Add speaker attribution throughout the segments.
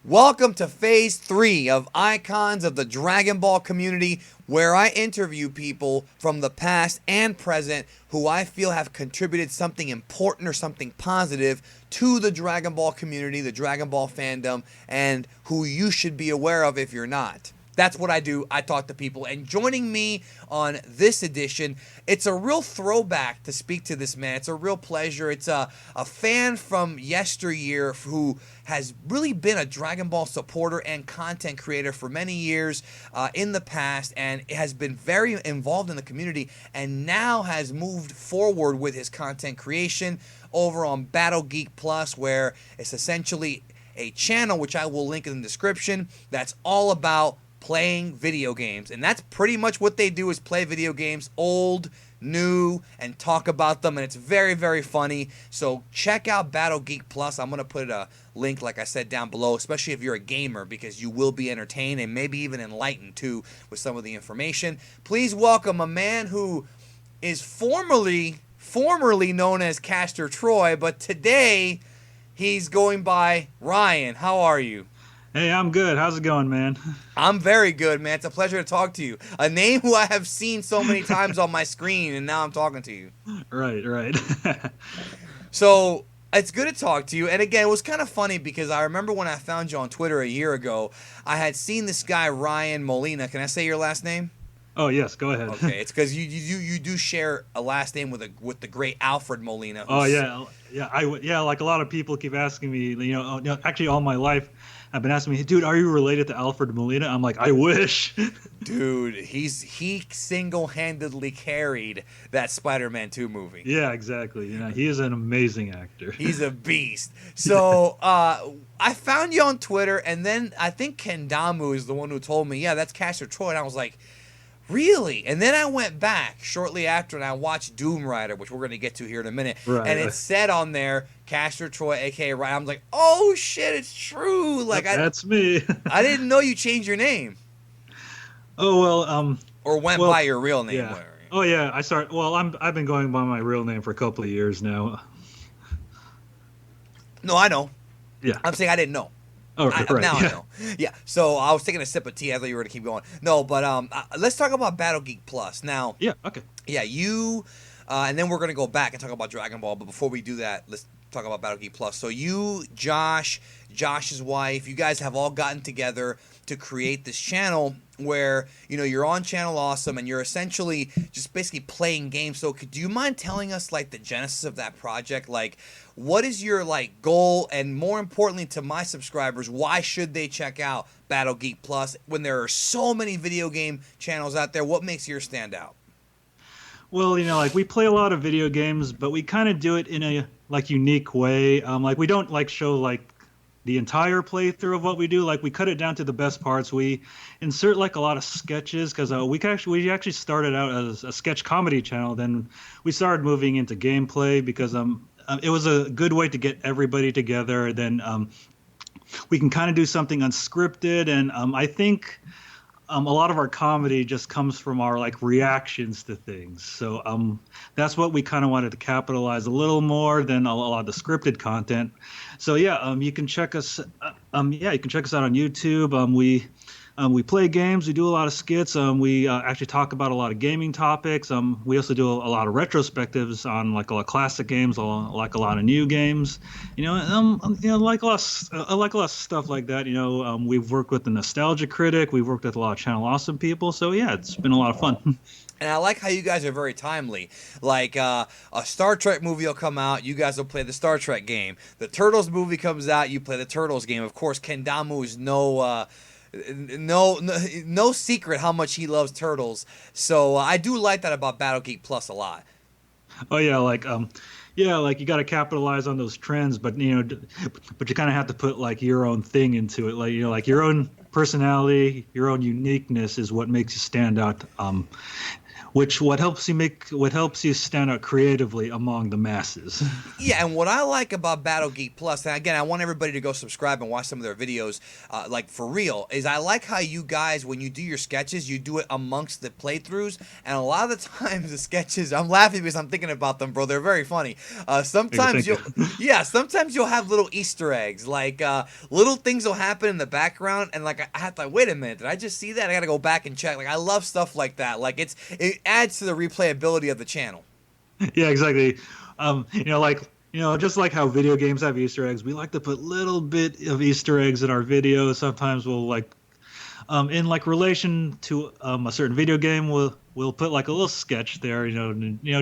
Speaker 1: Welcome to Phase 3 of Icons of the Dragon Ball community, where I interview people from the past and present who I feel have contributed something important or something positive to the Dragon Ball community, the Dragon Ball fandom, and who you should be aware of if you're not. That's what I do. I talk to people. And joining me on this edition, it's a real throwback to speak to this man. It's a real pleasure. It's a fan from yesteryear who has really been a Dragon Ball supporter and content creator for many years in the past, and has been very involved in the community, and now has moved forward with his content creation over on Battle Geek Plus, where it's essentially a channel, which I will link in the description, that's all about playing video games. And that's pretty much what they do, is play video games, old, new, and talk about them. And it's very, very funny. So check out Battle Geek Plus. I'm going to put a link, like I said, down below, especially if you're a gamer, because you will be entertained and maybe even enlightened too with some of the information. Please welcome a man who is formerly known as Castor Troy, but today he's going by Ryan. How are you?
Speaker 2: Hey, I'm good. How's it going, man?
Speaker 1: I'm very good, man. It's a pleasure to talk to you. A name who I have seen so many times on my screen, and now I'm talking to you.
Speaker 2: Right.
Speaker 1: So it's good to talk to you. And again, it was kind of funny because I remember when I found you on Twitter a year ago, I had seen this guy, Ryan Molina. Can I say your last name?
Speaker 2: Oh, yes, go ahead.
Speaker 1: Okay, it's because you do share a last name with the great Alfred Molina.
Speaker 2: Oh, yeah. Like a lot of people keep asking me, actually all my life, I've been asking me, dude, are you related to Alfred Molina? I'm like, I wish.
Speaker 1: Dude, he single-handedly carried that Spider-Man 2 movie.
Speaker 2: Yeah, exactly. He is an amazing actor.
Speaker 1: He's a beast. So I found you on Twitter, and then I think Kendamu is the one who told me, yeah, that's Castor Troy, and I was like, really? And then I went back shortly after and I watched Doom Rider, which we're going to get to here in a minute.
Speaker 2: Right.
Speaker 1: And it said on there, Castor Troy, a.k.a. Ryan. I'm like, oh, shit, it's true. Like,
Speaker 2: that's me.
Speaker 1: I didn't know you changed your name.
Speaker 2: Oh, well.
Speaker 1: Or went by your real name.
Speaker 2: Yeah. Oh, yeah. I've been going by my real name for a couple of years now.
Speaker 1: No, I know.
Speaker 2: Yeah.
Speaker 1: I'm saying I didn't know.
Speaker 2: Oh, right.
Speaker 1: Now I know. Yeah. So I was taking a sip of tea. I thought you were going to keep going. No, but let's talk about Battle Geek Plus. Now.
Speaker 2: Yeah, okay.
Speaker 1: Yeah, you, and then we're going to go back and talk about Dragon Ball. But before we do that, let's talk about Battle Geek Plus. So you, Josh's wife, you guys have all gotten together to create this channel where, you're on Channel Awesome and you're essentially just basically playing games. So do you mind telling us, like, the genesis of that project? Like, what is your, like, goal? And more importantly to my subscribers, why should they check out Battle Geek Plus when there are so many video game channels out there? What makes yours stand out?
Speaker 2: Well, we play a lot of video games, but we kind of do it in a, unique way. We don't, show, the entire playthrough of what we do. We cut it down to the best parts. We insert a lot of sketches because we actually started out as a sketch comedy channel. Then we started moving into gameplay because it was a good way to get everybody together. Then we can kind of do something unscripted, and I think a lot of our comedy just comes from our reactions to things. So that's what we kind of wanted to capitalize a little more than a lot of the scripted content. So yeah, you can check us. You can check us out on YouTube. We play games. We do a lot of skits. We actually talk about a lot of gaming topics. We also do a lot of retrospectives on a lot of classic games, a lot of new games. I like a lot of stuff like that. We've worked with the Nostalgia Critic. We've worked with a lot of Channel Awesome people. So yeah, it's been a lot of fun.
Speaker 1: And I like how you guys are very timely. A Star Trek movie will come out, you guys will play the Star Trek game. The Turtles movie comes out, you play the Turtles game. Of course, Kendamu is no secret how much he loves Turtles. So I do like that about Battle Geek Plus a lot.
Speaker 2: Oh yeah, you got to capitalize on those trends, but you kind of have to put your own thing into it. Your own personality, your own uniqueness is what makes you stand out. what helps you stand out creatively among the masses.
Speaker 1: Yeah, and what I like about Battle Geek Plus, and again, I want everybody to go subscribe and watch some of their videos, like for real, is I like how you guys, when you do your sketches, you do it amongst the playthroughs, and a lot of the times the sketches, I'm laughing because I'm thinking about them, bro. They're very funny. Sometimes sometimes you'll have little Easter eggs, like little things will happen in the background, and like I have to, like, wait a minute, did I just see that? I gotta go back and check. Like, I love stuff like that. Like, it adds to the replayability of the channel.
Speaker 2: Yeah, exactly. Just like how video games have Easter eggs, we like to put little bit of Easter eggs in our videos. Sometimes we'll in relation to a certain video game, we'll put like a little sketch there,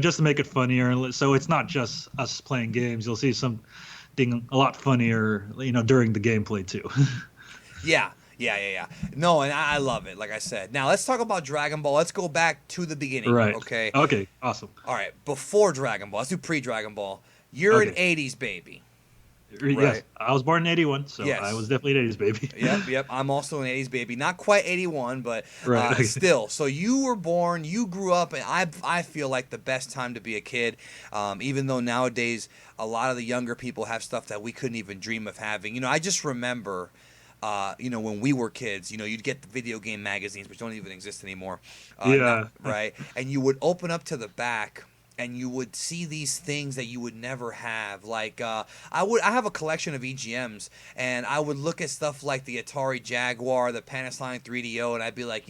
Speaker 2: just to make it funnier. And so it's not just us playing games. You'll see something a lot funnier, during the gameplay too.
Speaker 1: Yeah. No, and I love it, like I said. Now, let's talk about Dragon Ball. Let's go back to the beginning,
Speaker 2: right?
Speaker 1: Okay,
Speaker 2: awesome.
Speaker 1: All right, before Dragon Ball. Let's do pre-Dragon Ball. You're an 80s baby.
Speaker 2: Right? Yes, I was born in 81, so
Speaker 1: yes.
Speaker 2: I was definitely an 80s baby.
Speaker 1: Yep. I'm also an 80s baby. Not quite 81, but
Speaker 2: right.
Speaker 1: Still. So you were born, you grew up, and I feel like the best time to be a kid, even though nowadays a lot of the younger people have stuff that we couldn't even dream of having. I just remember... when we were kids, you'd get the video game magazines, which don't even exist anymore. Right? And you would open up to the back, and you would see these things that you would never have. Like, I have a collection of EGMs, and I would look at stuff like the Atari Jaguar, the Panasonic 3DO, and I'd be like,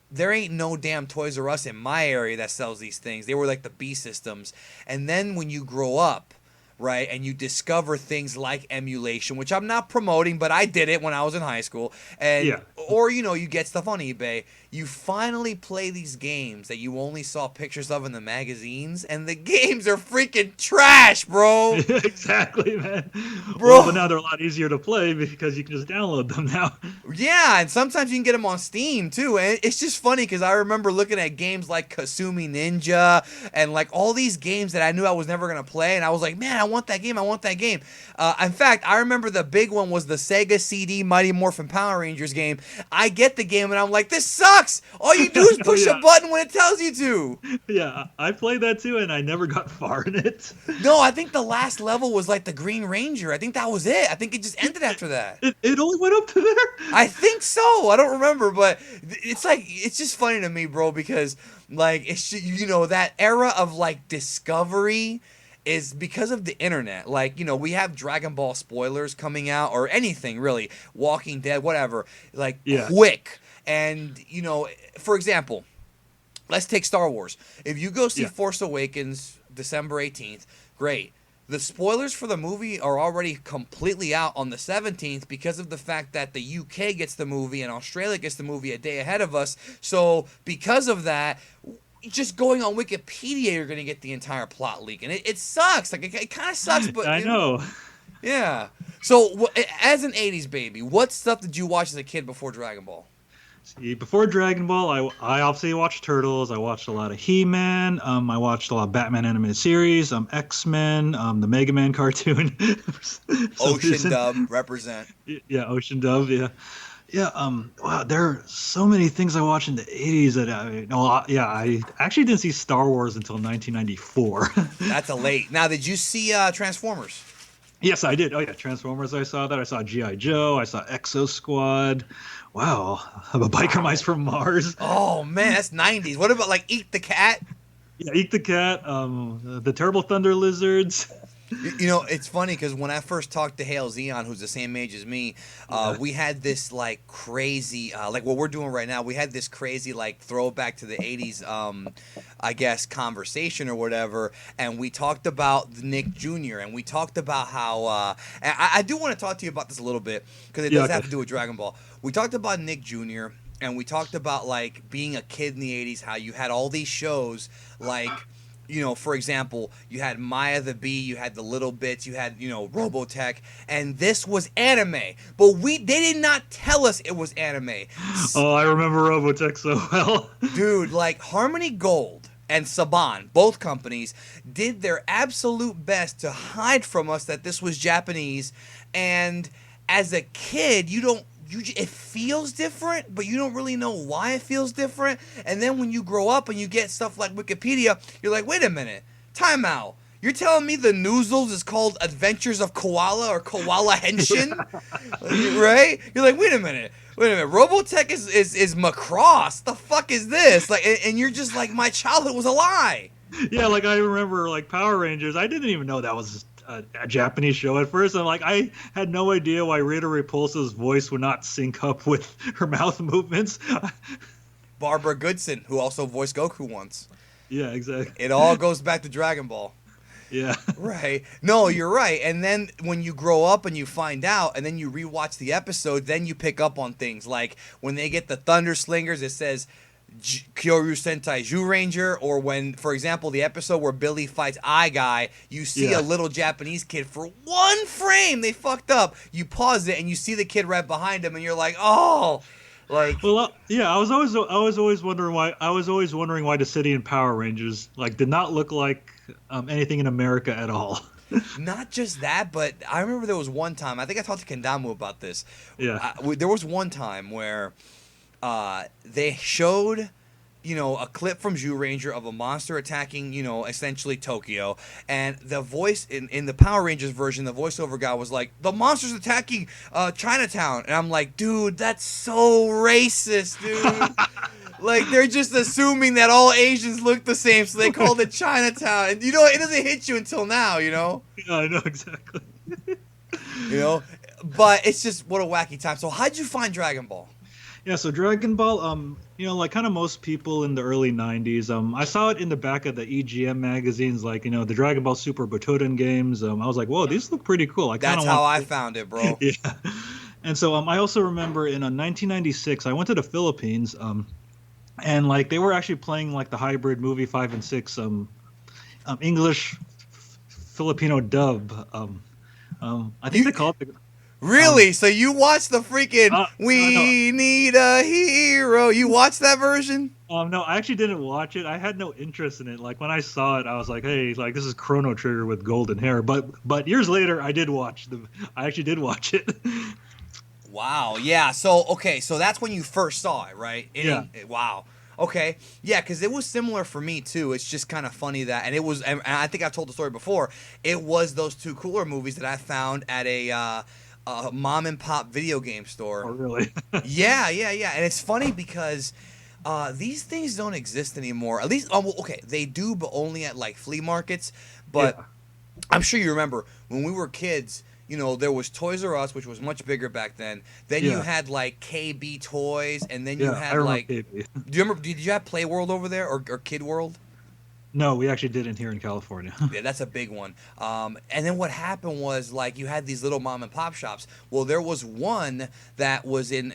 Speaker 1: there ain't no damn Toys R Us in my area that sells these things. They were like the B systems. And then when you grow up, right, and you discover things like emulation, which I'm not promoting, but I did it when I was in high school, and or you get stuff on eBay. You finally play these games that you only saw pictures of in the magazines, and the games are freaking trash, bro.
Speaker 2: Exactly, man.
Speaker 1: Bro.
Speaker 2: Well, but now they're a lot easier to play because you can just download them now.
Speaker 1: Yeah, and sometimes you can get them on Steam too, and it's just funny because I remember looking at games like Kasumi Ninja and like all these games that I knew I was never gonna play, and I was like, man, I want that game. In fact, I remember the big one was the Sega CD Mighty Morphin Power Rangers game. I get the game, and I'm like, this sucks. All you do is push a button when it tells you to.
Speaker 2: Yeah, I played that too, and I never got far in it.
Speaker 1: No, I think the last level was like the Green Ranger. I think that was it. I think it just ended after that.
Speaker 2: It only went up to there?
Speaker 1: I think so. I don't remember, but it's just funny to me, bro, because like it's that era of like discovery is because of the internet. Like, we have Dragon Ball spoilers coming out, or anything really, Walking Dead, whatever, like quick. And, for example, let's take Star Wars. If you go see Force Awakens December 18th, great. The spoilers for the movie are already completely out on the 17th because of the fact that the UK gets the movie and Australia gets the movie a day ahead of us. So because of that, just going on Wikipedia, you're going to get the entire plot leak. And it sucks. Like, it kind of sucks, but...
Speaker 2: I know.
Speaker 1: Yeah. So, as an 80s baby, what stuff did you watch as a kid before Dragon Ball?
Speaker 2: See, before Dragon Ball, I obviously watched Turtles. I watched a lot of He-Man. I watched a lot of Batman animated series. X-Men. The Mega Man cartoon.
Speaker 1: Ocean Dub, represent.
Speaker 2: Yeah, Ocean Dub. Yeah. Yeah. Wow. There are so many things I watched in the 80s that I actually didn't see Star Wars until 1994. That's
Speaker 1: a late. Now, did you see Transformers?
Speaker 2: Yes, I did. Oh yeah, Transformers. I saw that. I saw G.I. Joe. I saw Exo Squad. Wow, the Biker Mice from Mars.
Speaker 1: Oh man, that's 90s. What about like Eat the Cat?
Speaker 2: Yeah, Eat the Cat. The Terrible Thunder Lizards.
Speaker 1: It's funny because when I first talked to Hale Zeon, who's the same age as me, we had this like crazy, like what we're doing right now. We had this crazy like throwback to the 80s, I guess, conversation or whatever. And we talked about Nick Jr. and we talked about how, and I do want to talk to you about this a little bit because it does have to do with Dragon Ball. We talked about Nick Jr. and we talked about like being a kid in the 80s, how you had all these shows like, for example, you had Maya the Bee, you had the Little Bits, you had, Robotech, and this was anime. But they did not tell us it was anime.
Speaker 2: Oh, I remember Robotech so well.
Speaker 1: Dude, like Harmony Gold and Saban, both companies, did their absolute best to hide from us that this was Japanese. And as a kid, you it feels different, but you don't really know why it feels different. And then when you grow up and you get stuff like Wikipedia, you're like, wait a minute, time out. You're telling me the Noozles is called Adventures of Koala or Koala Henshin? Right? You're like, wait a minute. Robotech is Macross. The fuck is this? Like, and you're just like, my childhood was a lie.
Speaker 2: Yeah, like I remember like Power Rangers. I didn't even know that was a Japanese show at first. And like I had no idea why Rita Repulsa's voice would not sync up with her mouth movements.
Speaker 1: Barbara Goodson, who also voiced Goku once.
Speaker 2: Yeah, exactly.
Speaker 1: It all goes back to Dragon Ball.
Speaker 2: Yeah.
Speaker 1: Right. No, you're right. And then when you grow up and you find out and then you rewatch the episode, then you pick up on things like when they get the Thunder Slingers, it says Kyoryu Sentai Zyuranger, or when, for example, the episode where Billy fights Eye Guy, you see a little Japanese kid for one frame. They fucked up. You pause it and you see the kid right behind him and you're like, oh. Like,
Speaker 2: well, yeah, I was always wondering why the city in Power Rangers like did not look like anything in America at all.
Speaker 1: Not just that, but I remember there was one time, I think I talked to Kendamu about this.
Speaker 2: Yeah.
Speaker 1: There was one time where they showed, a clip from Zyuranger of a monster attacking, essentially Tokyo. And the voice in the Power Rangers version, the voiceover guy was like, the monster's attacking Chinatown. And I'm like, dude, that's so racist, dude. Like, they're just assuming that all Asians look the same, so they called it Chinatown. And, it doesn't hit you until now,
Speaker 2: Yeah, I know, exactly.
Speaker 1: But it's just, what a wacky time. So how'd you find Dragon Ball?
Speaker 2: Yeah, so Dragon Ball, like kind of most people in the early 90s, I saw it in the back of the EGM magazines, like, the Dragon Ball Super Butoden games. I was like, whoa, these look pretty cool.
Speaker 1: That's how I found it, bro.
Speaker 2: Yeah. And so I also remember in 1996, I went to the Philippines, and like they were actually playing like the hybrid movie 5 and 6, English Filipino dub. I think they call it
Speaker 1: Really? So you watched the freaking We Need a Hero. You watched that version?
Speaker 2: No, I actually didn't watch it. I had no interest in it. Like when I saw it, I was like, hey, like this is Chrono Trigger with golden hair. But years later, I actually did watch it.
Speaker 1: Wow. Yeah. So that's when you first saw it, right? Wow. Okay. Yeah, because it was similar for me too. It's just kind of funny that, and it was, and I think I've told the story before. It was those two cooler movies that I found at a mom and pop video game store.
Speaker 2: Oh, really?
Speaker 1: Yeah. And it's funny because these things don't exist anymore. At least, they do, but only at like flea markets. But yeah. I'm sure you remember when we were kids. There was Toys R Us, which was much bigger back then. Then you had like KB Toys, and then you had like. KB. Do you remember? Did you have Play World over there or Kid World?
Speaker 2: No, we actually didn't here in California.
Speaker 1: Yeah, that's a big one. And then what happened was like you had these little mom and pop shops. Well, there was one that was in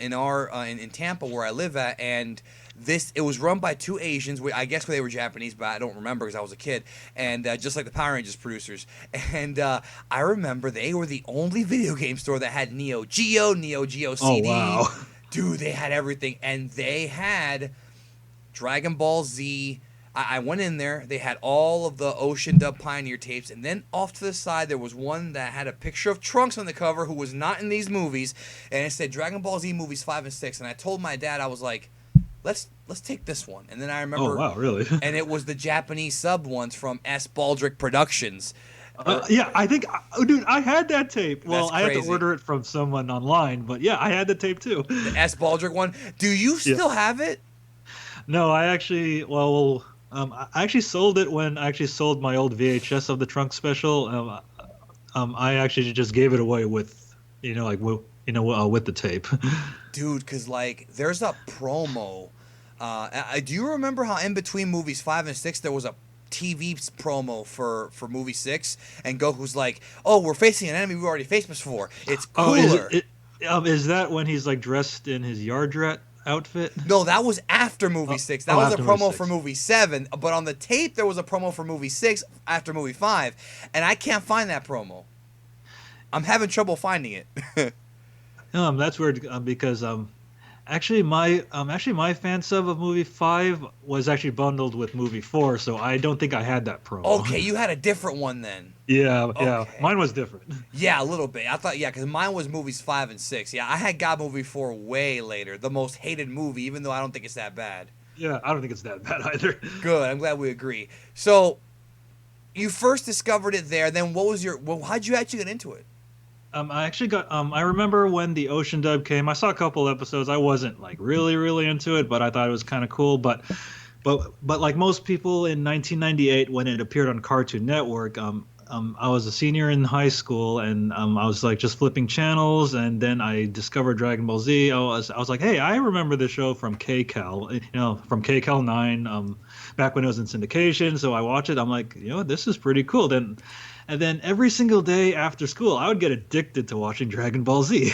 Speaker 1: Tampa where I live at, and it was run by two Asians. I guess they were Japanese, but I don't remember because I was a kid. And just like the Power Rangers producers. And I remember they were the only video game store that had Neo Geo CD.
Speaker 2: Oh, wow.
Speaker 1: Dude, they had everything. And they had Dragon Ball Z. I went in there. They had all of the Ocean Dub Pioneer tapes. And then off to the side, there was one that had a picture of Trunks on the cover who was not in these movies. And it said Dragon Ball Z movies 5 and 6. And I told my dad, I was like, let's take this one. And then I remember.
Speaker 2: Oh, wow, really?
Speaker 1: And it was the Japanese sub ones from S. Baldrick Productions.
Speaker 2: Yeah, I think, dude, I had that tape. Well, I had
Speaker 1: crazy.
Speaker 2: to order it from someone online, but yeah, I had the tape too.
Speaker 1: The S. Baldrick one. Do you still have it?
Speaker 2: No, I actually, I actually sold it when I actually sold my old VHS of the Trunks special. I actually just gave it away with, with the tape.
Speaker 1: Dude, because like there's a promo. Do you remember how in between movies 5 and 6 there was a TV promo for movie 6, and Goku's like, "Oh, we're facing an enemy we already faced before. It's cooler."
Speaker 2: Is that when he's like dressed in his yard rat outfit?
Speaker 1: No, that was after movie 6. That was a promo for movie 7. But on the tape, there was a promo for movie 6 after movie 5, and I can't find that promo. I'm having trouble finding it.
Speaker 2: That's weird because Actually, my fan sub of movie 5 was actually bundled with movie 4, so I don't think I had that promo.
Speaker 1: Okay, you had a different one then.
Speaker 2: Yeah,
Speaker 1: Okay.
Speaker 2: mine was different.
Speaker 1: Yeah, a little bit. I thought, yeah, because mine was movies 5 and 6. Yeah, I had got movie 4 way later. The most hated movie, even though I don't think it's that bad.
Speaker 2: Yeah, I don't think it's that bad either.
Speaker 1: Good. I'm glad we agree. So you first discovered it there. Then what was your? Well, how'd you actually get into it?
Speaker 2: I actually got. I remember when the Ocean dub came. I saw a couple episodes. I wasn't like really into it, but I thought it was kind of cool. But like most people in 1998, when it appeared on Cartoon Network, I was a senior in high school, and I was like just flipping channels, and then I discovered Dragon Ball Z. I was like, hey, I remember the show from KCal, from KCal 9, back when it was in syndication. So I watched it. I'm like, this is pretty cool. And then every single day after school, I would get addicted to watching Dragon Ball Z.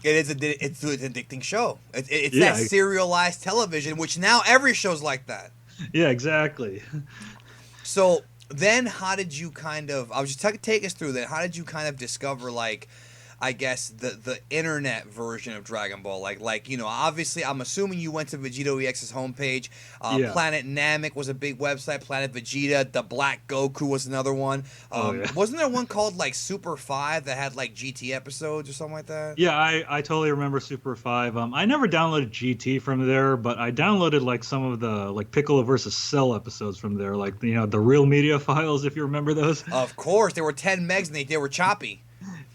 Speaker 1: It's an addicting show. It's that serialized television, which now every show's like that.
Speaker 2: Yeah, exactly.
Speaker 1: So then how did you kind of, I was just take us through that. How did you kind of discover, like, I guess the internet version of Dragon Ball? Like obviously I'm assuming you went to Vegito Ex's homepage.
Speaker 2: Yeah.
Speaker 1: Planet Namek was a big website. Planet Vegeta, the Black Goku was another one.
Speaker 2: Yeah.
Speaker 1: Wasn't there one called like Super 5 that had like GT episodes or something like that?
Speaker 2: Yeah, I totally remember Super 5. I never downloaded GT from there, but I downloaded like some of the like Piccolo versus Cell episodes from there, like the real media files, if you remember those.
Speaker 1: Of course, they were 10 megs and they were choppy.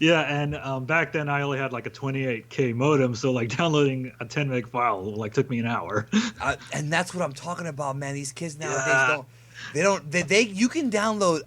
Speaker 2: Yeah, and back then I only had like a 28K modem, so like downloading a 10 meg file like took me an hour.
Speaker 1: And that's what I'm talking about, man. These kids nowadays you can download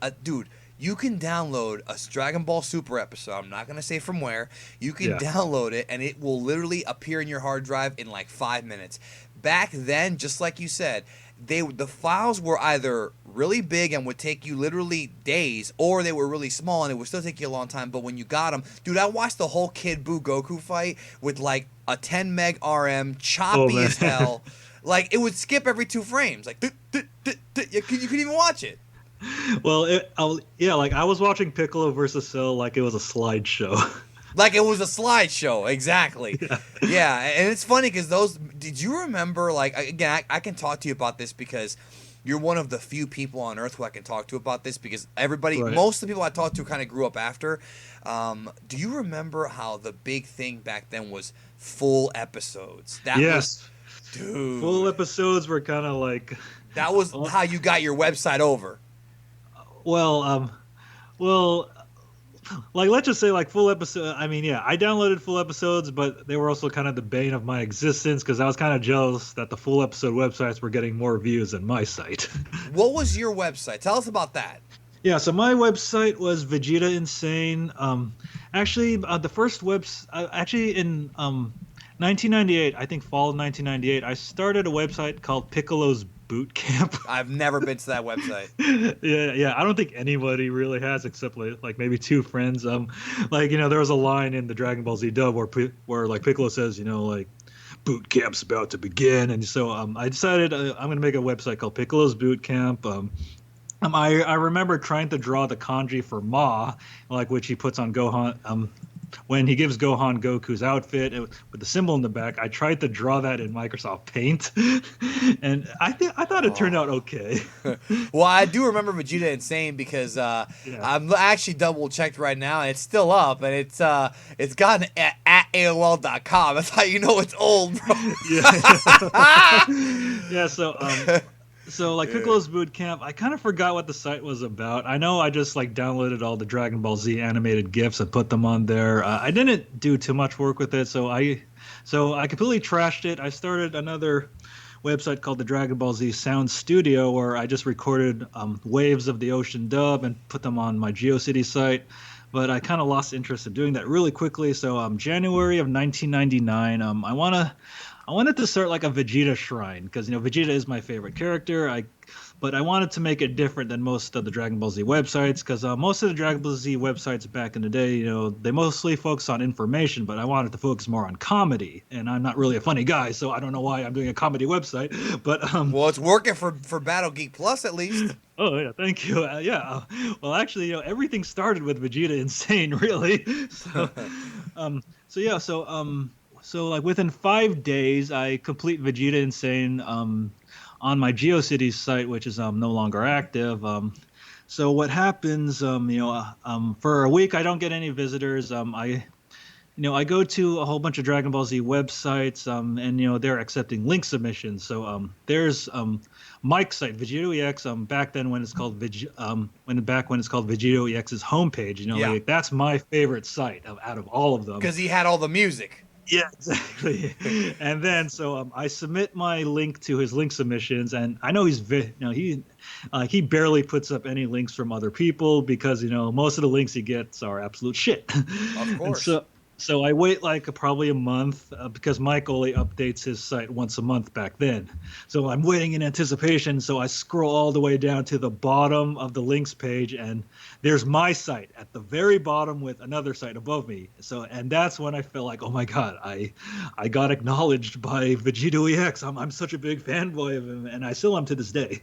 Speaker 1: you can download a Dragon Ball Super episode. I'm not going to say from where. You can download it, and it will literally appear in your hard drive in like 5 minutes. Back then, just like you said, the files were either really big and would take you literally days, or they were really small and it would still take you a long time. But when you got them, dude, I watched the whole Kid Buu Goku fight with like a 10 meg RM, choppy as hell. Like, it would skip every 2 frames. Like, you couldn't even watch it.
Speaker 2: Well, like I was watching Piccolo versus Cell like it was a slideshow.
Speaker 1: Like it was a slideshow, exactly. Yeah, and it's funny because did you remember, like, again, I can talk to you about this because you're one of the few people on Earth who I can talk to about this, because most of the people I talked to kind of grew up after. Do you remember how the big thing back then was full episodes? Dude.
Speaker 2: Full episodes were kind of like...
Speaker 1: That was how you got your website over.
Speaker 2: Well, like, let's just say, like, full episode. I mean, yeah, I downloaded full episodes, but they were also kind of the bane of my existence because I was kind of jealous that the full episode websites were getting more views than my site.
Speaker 1: What was your website? Tell us about that.
Speaker 2: Yeah, so my website was Vegeta Insane. Actually, the first actually in 1998, I think fall of 1998, I started a website called Piccolo's Boot Camp.
Speaker 1: I've never been to that website.
Speaker 2: Yeah. I don't think anybody really has, except like maybe 2 friends. Like, there was a line in the Dragon Ball Z dub where like Piccolo says, like, boot camp's about to begin, and so I decided I'm going to make a website called Piccolo's Boot Camp. I remember trying to draw the kanji for Ma, like which he puts on Gohan. When he gives Gohan Goku's outfit with the symbol in the back, I tried to draw that in Microsoft Paint, and I thought it turned out okay.
Speaker 1: Well, I do remember Vegeta Insane because I'm actually double checked right now, and it's still up, and it's gotten at AOL.com. That's how you know it's old, bro.
Speaker 2: Yeah. So like Piccolo's Boot Camp, I kind of forgot what the site was about. I know I just like downloaded all the Dragon Ball Z animated GIFs and put them on there. I didn't do too much work with it, so I completely trashed it. I started another website called the Dragon Ball Z Sound Studio, where I just recorded waves of the Ocean dub and put them on my GeoCity site. But I kind of lost interest in doing that really quickly. So January of 1999, I wanted to start like a Vegeta shrine because Vegeta is my favorite character. But I wanted to make it different than most of the Dragon Ball Z websites because most of the Dragon Ball Z websites back in the day, they mostly focus on information, but I wanted to focus more on comedy, and I'm not really a funny guy, so I don't know why I'm doing a comedy website. But
Speaker 1: well, it's working for Battle Geek Plus at least.
Speaker 2: Oh yeah, thank you. Well, actually, everything started with Vegeta Insane, really. So So like within 5 days, I complete Vegeta Insane on my GeoCities site, which is no longer active. So what happens? For a week, I don't get any visitors. I go to a whole bunch of Dragon Ball Z websites, and they're accepting link submissions. So there's Mike's site, Vegito Ex. Back then when it's called when it's called Vegito Ex's homepage. Like, that's my favorite site out of all of them.
Speaker 1: Because he had all the music.
Speaker 2: Yeah, exactly. And then I submit my link to his link submissions, and I know he barely puts up any links from other people because most of the links he gets are absolute shit.
Speaker 1: Of course.
Speaker 2: So I wait like probably a month because Mike only updates his site once a month back then. So I'm waiting in anticipation. So I scroll all the way down to the bottom of the links page, and there's my site at the very bottom with another site above me. And that's when I felt like, oh my God, I got acknowledged by Vegito EX. I'm such a big fanboy of him, and I still am to this day.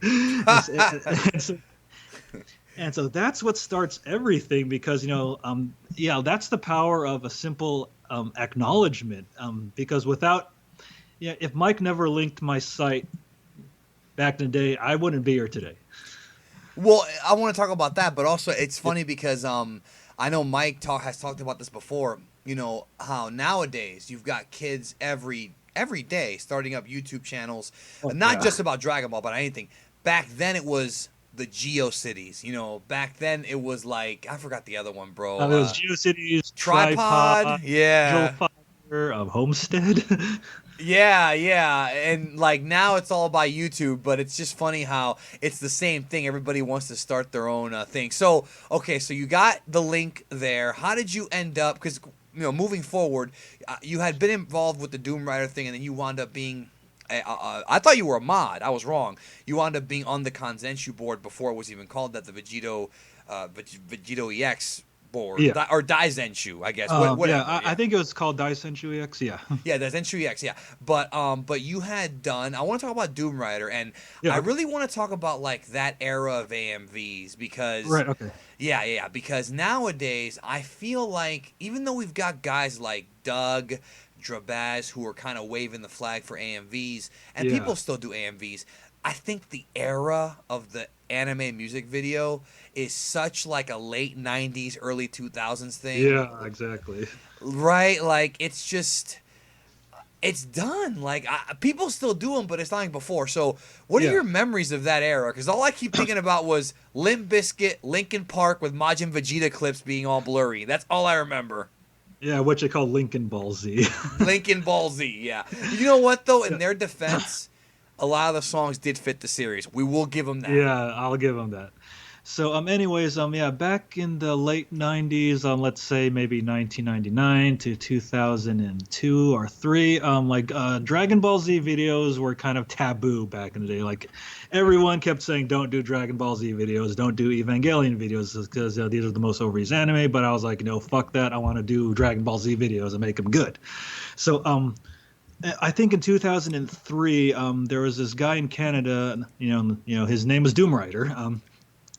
Speaker 2: And so that's what starts everything because, that's the power of a simple acknowledgement. Because if Mike never linked my site back in the day, I wouldn't be here today.
Speaker 1: Well, I want to talk about that, but also it's funny because I know Mike has talked about this before, how nowadays you've got kids every day starting up YouTube channels, not just about Dragon Ball, but anything. Back then it was the GeoCities, back then it was like I forgot the other one, bro.
Speaker 2: It was GeoCities,
Speaker 1: Tripod, yeah,
Speaker 2: Fire, Homestead.
Speaker 1: yeah, and like now it's all about YouTube, but it's just funny how it's the same thing. Everybody wants to start their own thing. So okay, so you got the link there. How did you end up? Because moving forward, you had been involved with the Doom Rider thing, and then you wound up being. I thought you were a mod. I was wrong. You wound up being on the Konsenshu board before it was even called that, the Vegito EX board, or Daizenshu, I guess.
Speaker 2: I think it was called Daizenshu EX. Yeah.
Speaker 1: Yeah, Daizenshu EX. Yeah, but you had done. I want to talk about Doom Rider, and I really want to talk about like that era of AMVs because.
Speaker 2: Right. Okay.
Speaker 1: Yeah. Because nowadays I feel like even though we've got guys like Doug, Drabaz, who are kind of waving the flag for AMVs, and people still do AMVs. I think the era of the anime music video is such like a late 90s, early 2000s thing.
Speaker 2: Yeah, exactly.
Speaker 1: Right? Like, it's just... It's done. Like, people still do them, but it's not like before. So, what are your memories of that era? Because all I keep thinking about was Limp Bizkit, Linkin Park with Majin Vegeta clips being all blurry. That's all I remember.
Speaker 2: Yeah, what you call Lincoln Ball Z.
Speaker 1: Lincoln Ball Z, yeah. You know what, though? In their defense, a lot of the songs did fit the series. We will give them that.
Speaker 2: Yeah, I'll give them that. So, anyways, back in the late 90s, let's say maybe 1999 to 2002 or 3, Dragon Ball Z videos were kind of taboo back in the day. Like, everyone kept saying, don't do Dragon Ball Z videos, don't do Evangelion videos, because these are the most overused anime. But I was like, fuck that. I want to do Dragon Ball Z videos and make them good. So, I think in 2003, there was this guy in Canada, his name was Doom Rider.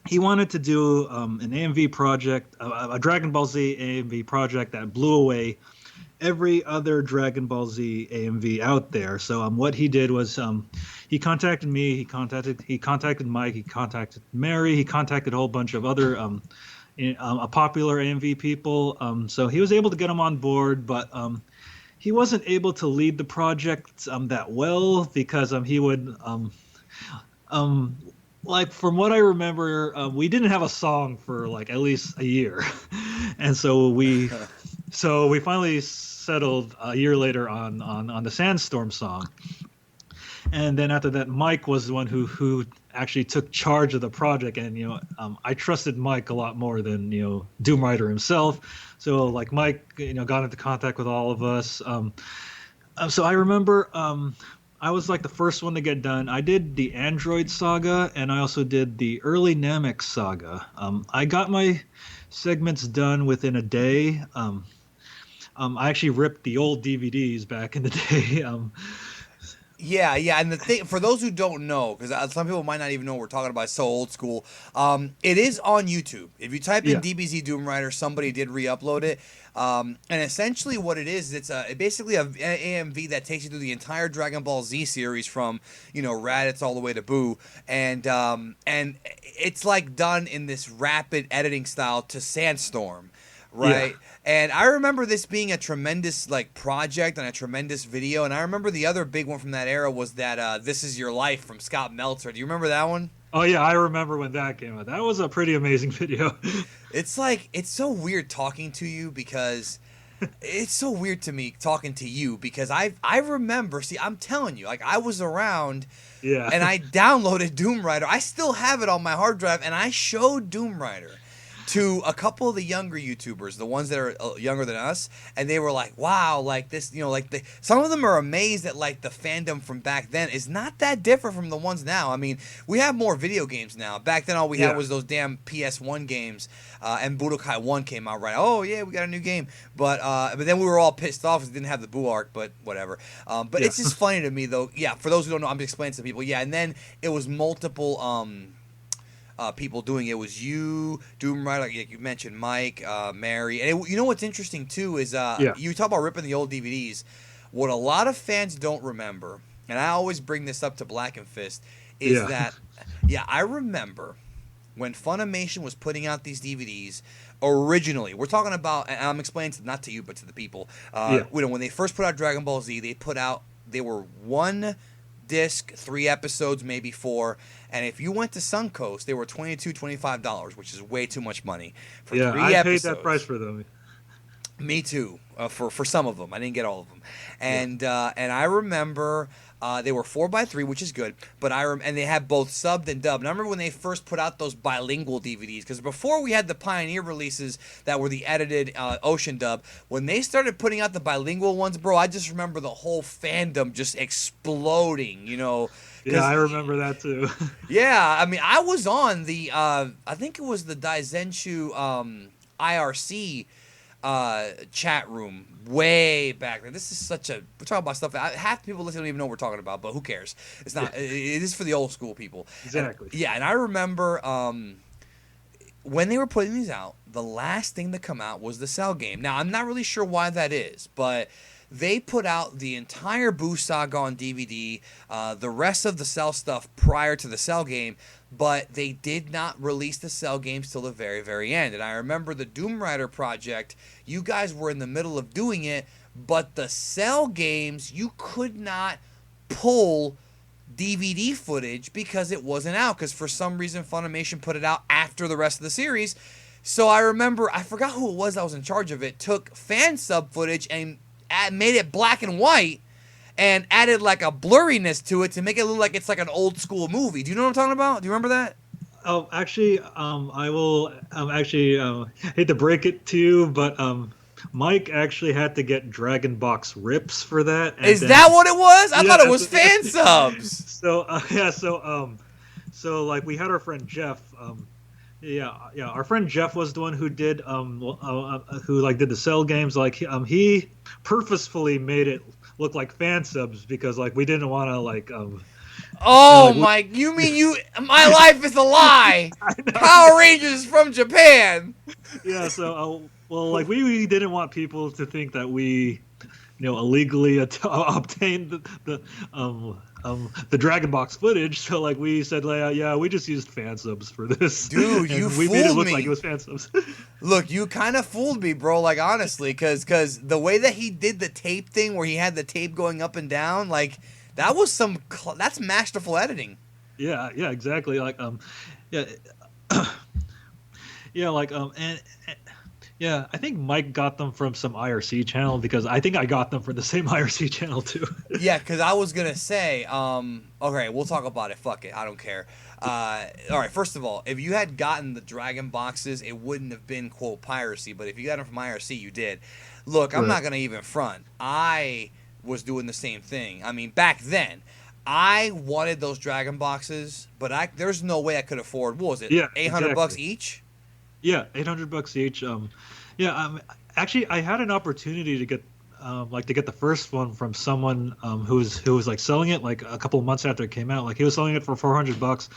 Speaker 2: He wanted to do an AMV project, a Dragon Ball Z AMV project that blew away every other Dragon Ball Z AMV out there. So what he did was he contacted me, he contacted Mike, he contacted Mary, he contacted a whole bunch of other popular AMV people. So he was able to get them on board, but he wasn't able to lead the project that well because he would like from what I remember, we didn't have a song for like at least a year, and so we finally settled a year later on the Sandstorm song, and then after that, Mike was the one who actually took charge of the project, and I trusted Mike a lot more than Doom Rider himself, so like Mike got into contact with all of us, so I remember. I was like the first one to get done. I did the Android saga, and I also did the early Namek saga. I got my segments done within a day. I actually ripped the old DVDs back in the day.
Speaker 1: Yeah, yeah, and the thing for those who don't know, because some people might not even know what we're talking about. It's so old school. It is on YouTube. If you type in
Speaker 2: Yeah.
Speaker 1: DBZ Doom Rider, somebody did re-upload it. And essentially, what it is, it's basically a AMV that takes you through the entire Dragon Ball Z series from Raditz all the way to Boo, and it's like done in this rapid editing style to Sandstorm. Right.
Speaker 2: Yeah.
Speaker 1: And I remember this being a tremendous project and a tremendous video. And I remember the other big one from that era was that This Is Your Life from Scott Meltzer. Do you remember that one?
Speaker 2: Oh yeah, I remember when that came out. That was a pretty amazing video.
Speaker 1: It's so weird talking to you because it's so weird to me talking to you because I remember, see, I'm telling you, I was around
Speaker 2: Yeah.
Speaker 1: and I downloaded Doom Rider. I still have it on my hard drive and I showed Doom Rider to a couple of the younger YouTubers, the ones that are younger than us, and they were like, wow, this, some of them are amazed that the fandom from back then is not that different from the ones now. I mean, we have more video games now. Back then all we had was those damn PS1 games, and Budokai 1 came out, right? Oh yeah, we got a new game. But then we were all pissed off because it didn't have the Boo arc, but whatever. But it's just funny to me though. Yeah, for those who don't know, I'm just explaining to people. Yeah, and then it was multiple people doing it. It was you, Doom Rider, like you mentioned, Mike, Mary, and you know what's interesting too is you talk about ripping the old DVDs. What a lot of fans don't remember, and I always bring this up to Black and Fist, is that I remember when Funimation was putting out these DVDs originally. We're talking about, and I'm explaining not to you but to the people. When they first put out Dragon Ball Z, they were one disc, 3 episodes, maybe 4. And if you went to Suncoast, they were $22, $25, which is way too much money for 3 episodes.
Speaker 2: I paid that price for them.
Speaker 1: Me too. For some of them, I didn't get all of them. And I remember they were 4x3, which is good. But and they had both subbed and dubbed. And I remember when they first put out those bilingual DVDs, because before we had the Pioneer releases that were the edited Ocean dub. When they started putting out the bilingual ones, bro, I just remember the whole fandom just exploding.
Speaker 2: Yeah, I remember that too.
Speaker 1: Yeah, I mean, I was on the I think it was the Daizenshu IRC chat room way back then. This is we're talking about stuff that half the people listening don't even know what we're talking about, but who cares? It's not. It is for the old school people.
Speaker 2: Exactly.
Speaker 1: And I remember when they were putting these out, the last thing to come out was the Cell game. Now I'm not really sure why that is, but they put out the entire Boo saga on DVD, the rest of the Cell stuff prior to the Cell game, but they did not release the Cell games till the very, very end. And I remember the Doom Rider project, you guys were in the middle of doing it, but the Cell games, you could not pull DVD footage because it wasn't out, because for some reason Funimation put it out after the rest of the series. So I remember, I forgot who it was that was in charge of it, took fan sub footage and made it black and white and added a blurriness to it to make it look like it's like an old school movie. Do you know what I'm talking about? Do you remember that?
Speaker 2: Oh, actually, I will hate to break it to you, but Mike actually had to get Dragon Box rips for that.
Speaker 1: Is that what it was? I thought it was fan subs.
Speaker 2: So we had our friend Jeff. Our friend Jeff was the one who did did the Cell games. He purposefully made it look like fan subs because we didn't want to
Speaker 1: Mike, you mean my life is a lie? Power Rangers from Japan.
Speaker 2: Yeah, so we didn't want people to think that we illegally obtained the Dragon Box footage. So we said, we just used fan subs for this.
Speaker 1: Dude, you fooled me.
Speaker 2: We made it look like it was fan subs.
Speaker 1: Look, you kind of fooled me, bro. Honestly, because the way that he did the tape thing, where he had the tape going up and down, that was that's masterful editing.
Speaker 2: Yeah, exactly. Yeah, I think Mike got them from some IRC channel because I think I got them from the same IRC channel too.
Speaker 1: Yeah, because I was going to say, okay, we'll talk about it. Fuck it. I don't care. All right, first of all, if you had gotten the Dragon boxes, it wouldn't have been, quote, piracy. But if you got them from IRC, you did. Look, I'm not going to even front. I was doing the same thing. I mean, back then, I wanted those Dragon boxes, but there's no way I could afford, what was it, $800 each?
Speaker 2: Yeah, $800 each. Actually, I had an opportunity to get like to get the first one from someone who was like selling it like a couple of months after it came out. Like he was selling it for $400,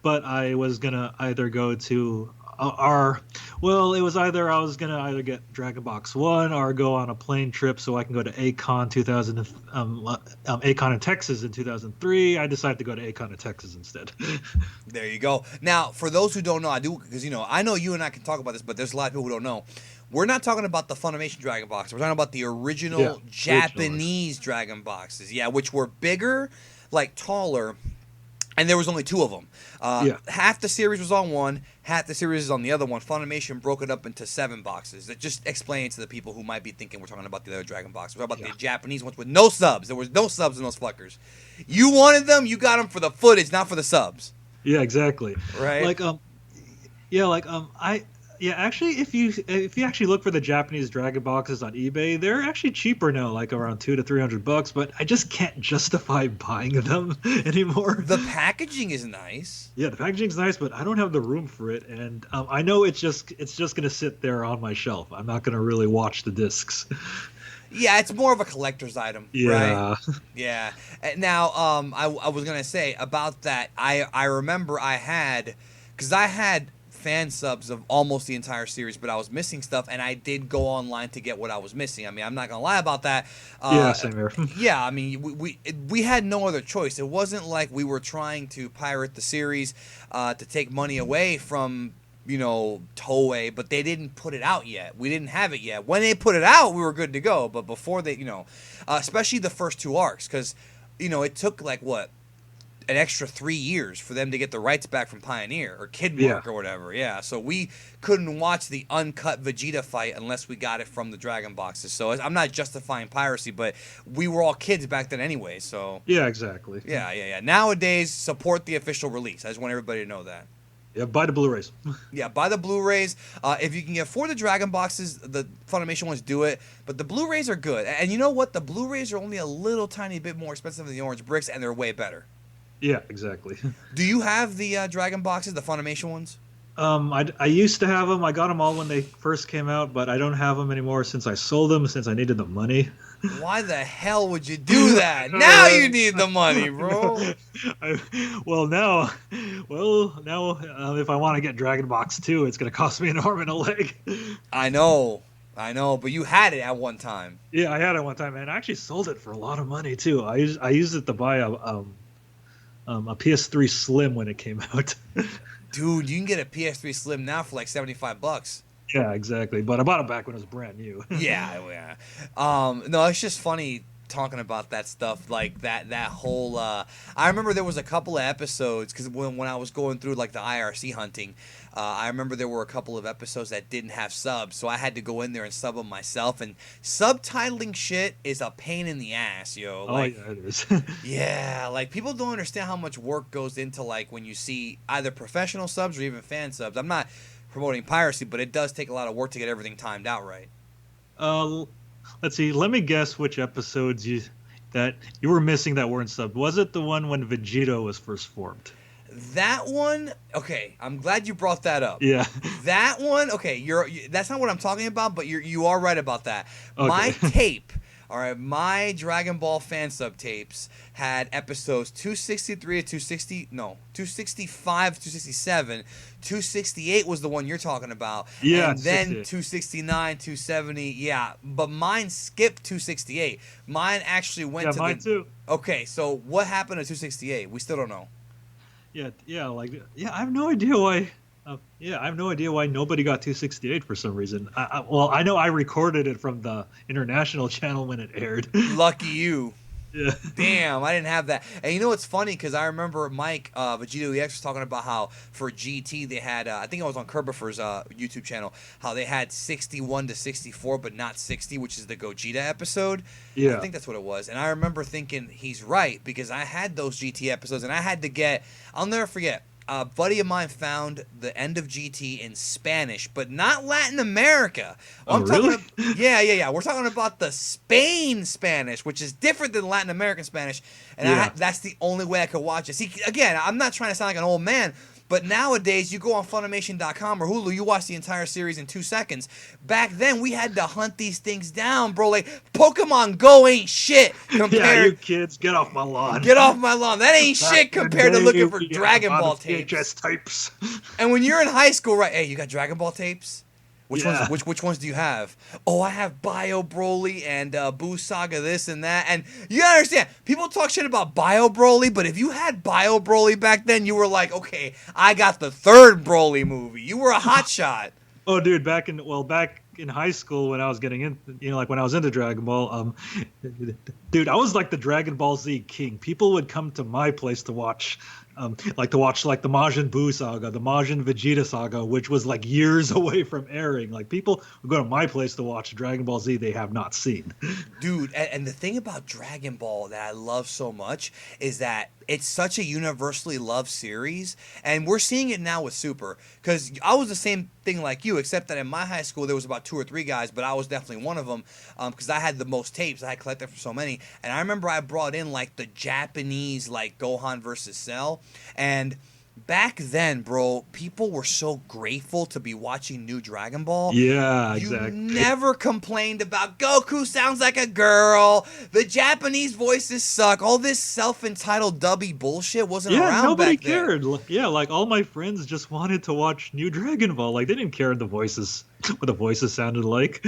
Speaker 2: but I was gonna either go to it was either I was gonna either get Dragon Box One or go on a plane trip so I can go to ACON 2000, ACON in Texas in 2003. I decided to go to ACON in Texas instead.
Speaker 1: There you go. Now, for those who don't know, I do, because I know you and I can talk about this, but there's a lot of people who don't know. We're not talking about the Funimation Dragon Box. We're talking about the original Japanese Dragon Boxes, which were bigger, like taller, and there was only 2 of them. Half the series was on one, half the series is on the other one. Funimation broke it up into 7 boxes. That just explains to the people who might be thinking we're talking about the other Dragon Box. We're talking about the Japanese ones with no subs. There was no subs in those fuckers. You wanted them, you got them for the footage, not for the subs.
Speaker 2: Yeah, exactly.
Speaker 1: Right.
Speaker 2: Actually, if you actually look for the Japanese Dragon Boxes on eBay, they're actually cheaper now, like around $200 to $300. But I just can't justify buying them anymore.
Speaker 1: The packaging is nice.
Speaker 2: Yeah, the packaging's nice, but I don't have the room for it, and I know it's just gonna sit there on my shelf. I'm not gonna really watch the discs.
Speaker 1: Yeah, it's more of a collector's item, right? Yeah. Now, I was gonna say about that. I remember I had fan subs of almost the entire series, but I was missing stuff, and I did go online to get what I was missing. I mean, I'm not gonna lie about that.
Speaker 2: Same here.
Speaker 1: Yeah, I mean, we had no other choice. It wasn't like we were trying to pirate the series to take money away from Toei, but they didn't put it out yet. We didn't have it yet. When they put it out, we were good to go. But before they, especially the first 2 arcs, because it took like an extra 3 years for them to get the rights back from Pioneer or Kidmark or whatever. Yeah, so we couldn't watch the uncut Vegeta fight unless we got it from the Dragon Boxes. So I'm not justifying piracy, but we were all kids back then anyway. So
Speaker 2: yeah, exactly.
Speaker 1: Yeah. Nowadays, support the official release. I just want everybody to know that.
Speaker 2: Yeah, buy the Blu-rays.
Speaker 1: Yeah, buy the Blu-rays. If you can afford the Dragon Boxes, the Funimation ones, do it. But the Blu-rays are good. And you know what? The Blu-rays are only a little tiny bit more expensive than the Orange Bricks, and they're way better.
Speaker 2: Yeah, exactly.
Speaker 1: Do you have the Dragon Boxes, the Funimation ones?
Speaker 2: I used to have them. I got them all when they first came out, but I don't have them anymore since I sold them, since I needed the money.
Speaker 1: Why the hell would you do that? Now you need the money, bro.
Speaker 2: Now, if I want to get Dragon Box 2, it's going to cost me an arm and a leg.
Speaker 1: I know, but you had it at one time.
Speaker 2: Yeah, I had it one time, and I actually sold it for a lot of money, too. I used it to buy a PS3 Slim when it came out.
Speaker 1: Dude, you can get a PS3 Slim now for like $75.
Speaker 2: Yeah, exactly. But I bought it back when it was brand new.
Speaker 1: Yeah. No, it's just funny talking about that stuff, like that whole. I remember there was a couple of episodes because when I was going through like the IRC hunting, I remember there were a couple of episodes that didn't have subs, so I had to go in there and sub them myself. And subtitling shit is a pain in the ass, yo. Like,
Speaker 2: yeah, it is.
Speaker 1: Yeah, like people don't understand how much work goes into like when you see either professional subs or even fan subs. I'm not promoting piracy, but it does take a lot of work to get everything timed out right.
Speaker 2: Let's see. Let me guess which episodes you were missing that weren't subbed. Was it the one when Vegito was first formed?
Speaker 1: That one, okay. I'm glad you brought that up.
Speaker 2: Yeah.
Speaker 1: That one, okay. That's not what I'm talking about, but you are right about that.
Speaker 2: Okay.
Speaker 1: My tape. All right, my Dragon Ball fan sub tapes had episodes 263 to 265, 267. 268 was the one you're talking about.
Speaker 2: Yeah,
Speaker 1: and then 269, 270. Yeah, but mine skipped 268. Mine actually went to
Speaker 2: mine too.
Speaker 1: Okay, so what happened to 268? We still don't know.
Speaker 2: I have no idea why. I have no idea why nobody got 268 for some reason. I know I recorded it from the international channel when it aired.
Speaker 1: Lucky you.
Speaker 2: Yeah.
Speaker 1: Damn, I didn't have that. And you know what's funny? Because I remember Mike, Vegito Ex, was talking about how for GT they had, I think it was on Kerbifer's YouTube channel, how they had 61 to 64 but not 60, which is the Gogeta episode.
Speaker 2: Yeah.
Speaker 1: I think that's what it was. And I remember thinking he's right because I had those GT episodes and I had to get, I'll never forget, a buddy of mine found the end of GT in Spanish, but not Latin America.
Speaker 2: Really?
Speaker 1: Yeah. We're talking about the Spain Spanish, which is different than Latin American Spanish, and that's the only way I could watch it. See, again, I'm not trying to sound like an old man, But nowadays, you go on Funimation.com or Hulu, you watch the entire series in 2 seconds. Back then, we had to hunt these things down, bro. Like, Pokemon Go ain't shit compared.
Speaker 2: Yeah, you kids, get off my lawn.
Speaker 1: Get off my lawn. That ain't shit compared to looking for Dragon Ball tapes.
Speaker 2: VHS tapes.
Speaker 1: And when you're in high school, right? Hey, you got Dragon Ball tapes? Which
Speaker 2: Yeah.
Speaker 1: ones? Which ones do you have? Oh, I have Bio Broly and Boo Saga this and that. And you gotta understand, people talk shit about Bio Broly, but if you had Bio Broly back then, you were like, okay, I got the third Broly movie. You were a hotshot.
Speaker 2: Oh, dude, back in high school when I was getting in, like when I was into Dragon Ball, dude, I was like the Dragon Ball Z king. People would come to my place to watch. Like the Majin Buu saga, the Majin Vegeta saga, which was like years away from airing. Like people would go to my place to watch Dragon Ball Z they have not seen.
Speaker 1: Dude, and the thing about Dragon Ball that I love so much is that it's such a universally loved series, and we're seeing it now with Super. Because I was the same thing like you, except that in my high school there was about 2 or 3 guys, but I was definitely one of them because I had the most tapes. I had collected for so many, and I remember I brought in like the Japanese like Gohan versus Cell, and back then, bro, people were so grateful to be watching new Dragon Ball.
Speaker 2: Yeah,
Speaker 1: You
Speaker 2: exactly.
Speaker 1: never complained about Goku sounds like a girl. The Japanese voices suck. All this self-entitled dubby bullshit wasn't around
Speaker 2: nobody
Speaker 1: back then.
Speaker 2: cared. Yeah, like all my friends just wanted to watch new Dragon Ball. Like they didn't care what the voices sounded like.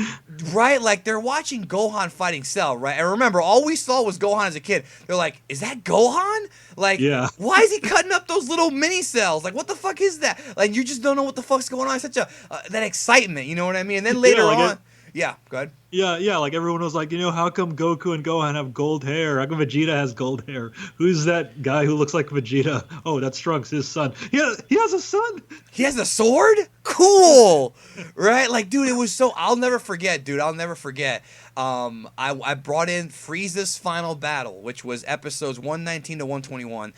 Speaker 1: Right? Like, they're watching Gohan fighting Cell, right? And remember, all we saw was Gohan as a kid. They're like, is that Gohan? Like,
Speaker 2: Yeah.
Speaker 1: why is he cutting up those little mini cells? Like, what the fuck is that? Like, you just don't know what the fuck's going on. It's such a, that excitement, you know what I mean? And then later on, yeah, go ahead.
Speaker 2: Yeah, like everyone was like, how come Goku and Gohan have gold hair? How come Vegeta has gold hair? Who's that guy who looks like Vegeta? Oh, that's Trunks, his son. He has a son.
Speaker 1: He has a sword? Cool. Right? Like, dude, it was so, I'll never forget, dude. I'll never forget. I brought in Frieza's Final Battle, which was episodes 119 to 121.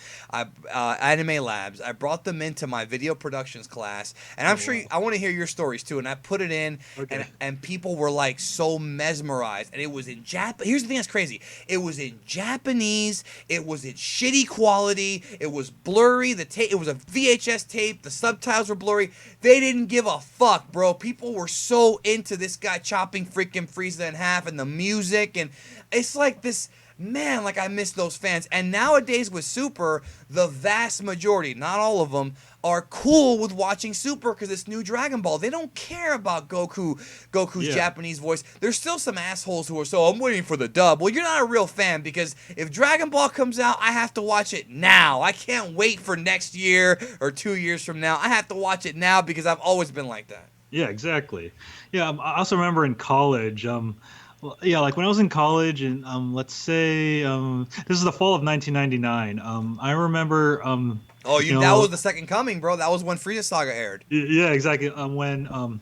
Speaker 1: Anime Labs. I brought them into my video productions class, and I'm sure I want to hear your stories too. And I put it in, and people were like so mesmerized. And it was in Here's the thing that's crazy. It was in Japanese. It was in shitty quality. It was blurry. It was a VHS tape. The subtitles were blurry. They didn't give a fuck, bro. People were so into this guy chopping freaking Frieza in half, and the music, and it's like this, man, like I miss those fans. And nowadays with Super, the vast majority, not all of them, are cool with watching Super because it's new Dragon Ball. They don't care about Goku's Japanese voice. There's still some assholes who are I'm waiting for the dub. Well, you're not a real fan, because if Dragon Ball comes out, I have to watch it now. I can't wait for next year or 2 years from now. I have to watch it now because I've always been like that.
Speaker 2: Yeah, exactly. Yeah, I also remember in college, like when I was in college, and let's say this is the fall of 1999. I remember.
Speaker 1: That was the Second Coming, bro. That was when Frieza Saga aired.
Speaker 2: Yeah, exactly. When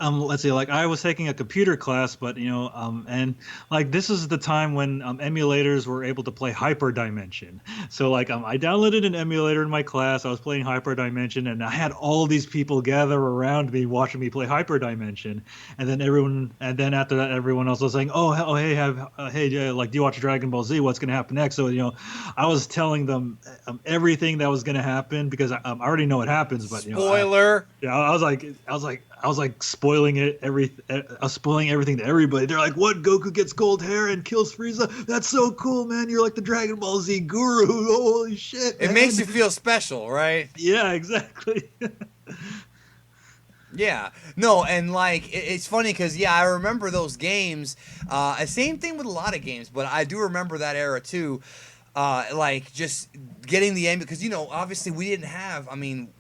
Speaker 2: let's see, like I was taking a computer class, but and like this is the time when emulators were able to play Hyper Dimension. So like I downloaded an emulator in my class. I was playing Hyper Dimension, and I had all these people gather around me watching me play Hyper Dimension. And then after that, everyone else was saying, hey, like, do you watch Dragon Ball Z? What's gonna happen next? So I was telling them everything that was gonna happen, because I already know what happens. But
Speaker 1: spoiler.
Speaker 2: I was like spoiling everything to everybody. They're like, "What? Goku gets gold hair and kills Frieza? That's so cool, man! You're like the Dragon Ball Z guru. Oh, holy shit!"
Speaker 1: It makes you feel special, right?
Speaker 2: Yeah, exactly.
Speaker 1: Yeah, no, and like it's funny because I remember those games. Same thing with a lot of games, but I do remember that era too. Like just getting the end, because obviously we didn't have. I mean,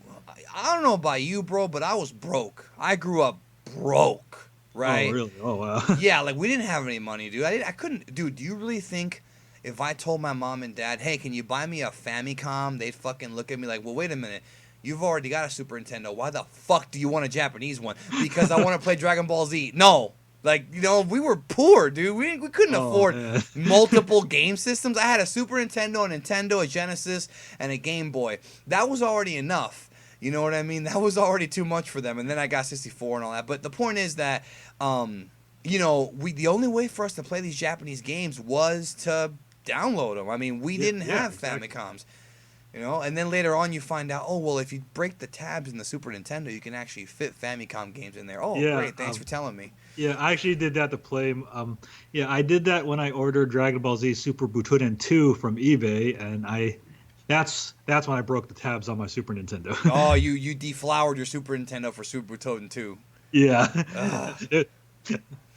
Speaker 1: I don't know about you, bro, but I was broke. I grew up broke, right?
Speaker 2: Oh, really? Oh, wow.
Speaker 1: Yeah, like we didn't have any money, dude. I couldn't, dude. Do you really think if I told my mom and dad, hey, can you buy me a Famicom, they'd fucking look at me like, well, wait a minute. You've already got a Super Nintendo. Why the fuck do you want a Japanese one? Because I want to play Dragon Ball Z. No. Like, we were poor, dude. We couldn't afford multiple game systems. I had a Super Nintendo, a Nintendo, a Genesis, and a Game Boy. That was already enough. You know what I mean? That was already too much for them. And then I got 64 and all that. But the point is that, the only way for us to play these Japanese games was to download them. I mean, we didn't have Famicoms. You know, and then later on you find out, oh well, if you break the tabs in the Super Nintendo, you can actually fit Famicom games in there. Oh,
Speaker 2: Yeah,
Speaker 1: great! Thanks for telling me.
Speaker 2: yeah, I actually did that to play. Yeah, I did that when I ordered Dragon Ball Z Super Butoden 2 from eBay, and that's when I broke the tabs on my Super Nintendo.
Speaker 1: Oh, you deflowered your Super Nintendo for Super Toten 2.
Speaker 2: Yeah.
Speaker 1: Ugh.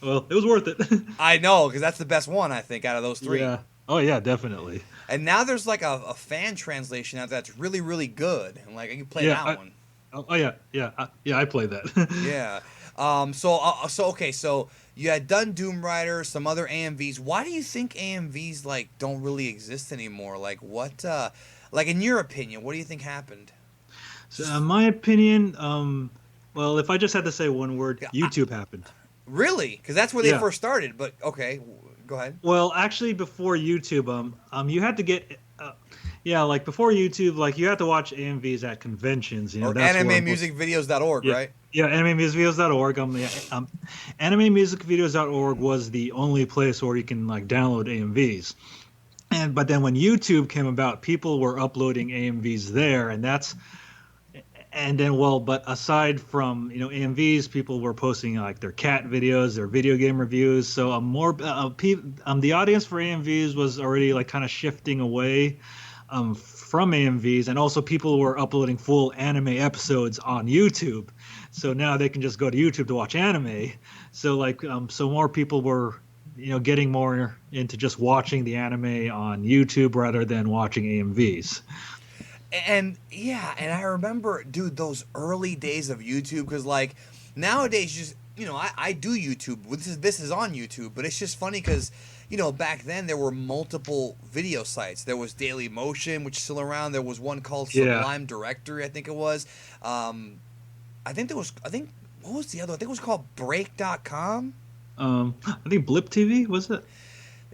Speaker 2: Well, it was worth it.
Speaker 1: I know, because that's the best one, I think, out of those three.
Speaker 2: Yeah. Oh yeah, definitely.
Speaker 1: And now there's like a fan translation out that's really, really good. And like, you can play
Speaker 2: Yeah.
Speaker 1: that one.
Speaker 2: Oh yeah, yeah, yeah. I played that.
Speaker 1: Yeah. Okay, so you had done Doom Rider, some other AMVs. Why do you think AMVs like don't really exist anymore? Like what like in your opinion, what do you think happened?
Speaker 2: So, my opinion, well, if I just had to say one word,
Speaker 1: Yeah,
Speaker 2: YouTube happened.
Speaker 1: Really? Because that's where they
Speaker 2: Yeah.
Speaker 1: first started. But okay, go ahead.
Speaker 2: Well, actually, before YouTube, you had to get, yeah, like before YouTube, like you had to watch AMVs at conventions. You know,
Speaker 1: Or
Speaker 2: that's where
Speaker 1: animemusicvideos.org,
Speaker 2: yeah,
Speaker 1: right?
Speaker 2: yeah, animemusicvideos.org. Animemusicvideos.org was the only place where you can like download AMVs. But then when YouTube came about, people were uploading AMVs there, but aside from AMVs, people were posting like their cat videos, their video game reviews. So the audience for AMVs was already like kind of shifting away from AMVs, and also people were uploading full anime episodes on YouTube. So now they can just go to YouTube to watch anime. So more people were getting more into just watching the anime on YouTube rather than watching AMVs.
Speaker 1: And yeah, and I remember, dude, those early days of YouTube, because like nowadays, just I do YouTube. This is on YouTube, but it's just funny because back then there were multiple video sites. There was Daily Motion, which is still around. There was one called Sublime Directory, I think it was. I think what was the other? I think it was called Break.com.
Speaker 2: I think Blip TV was it?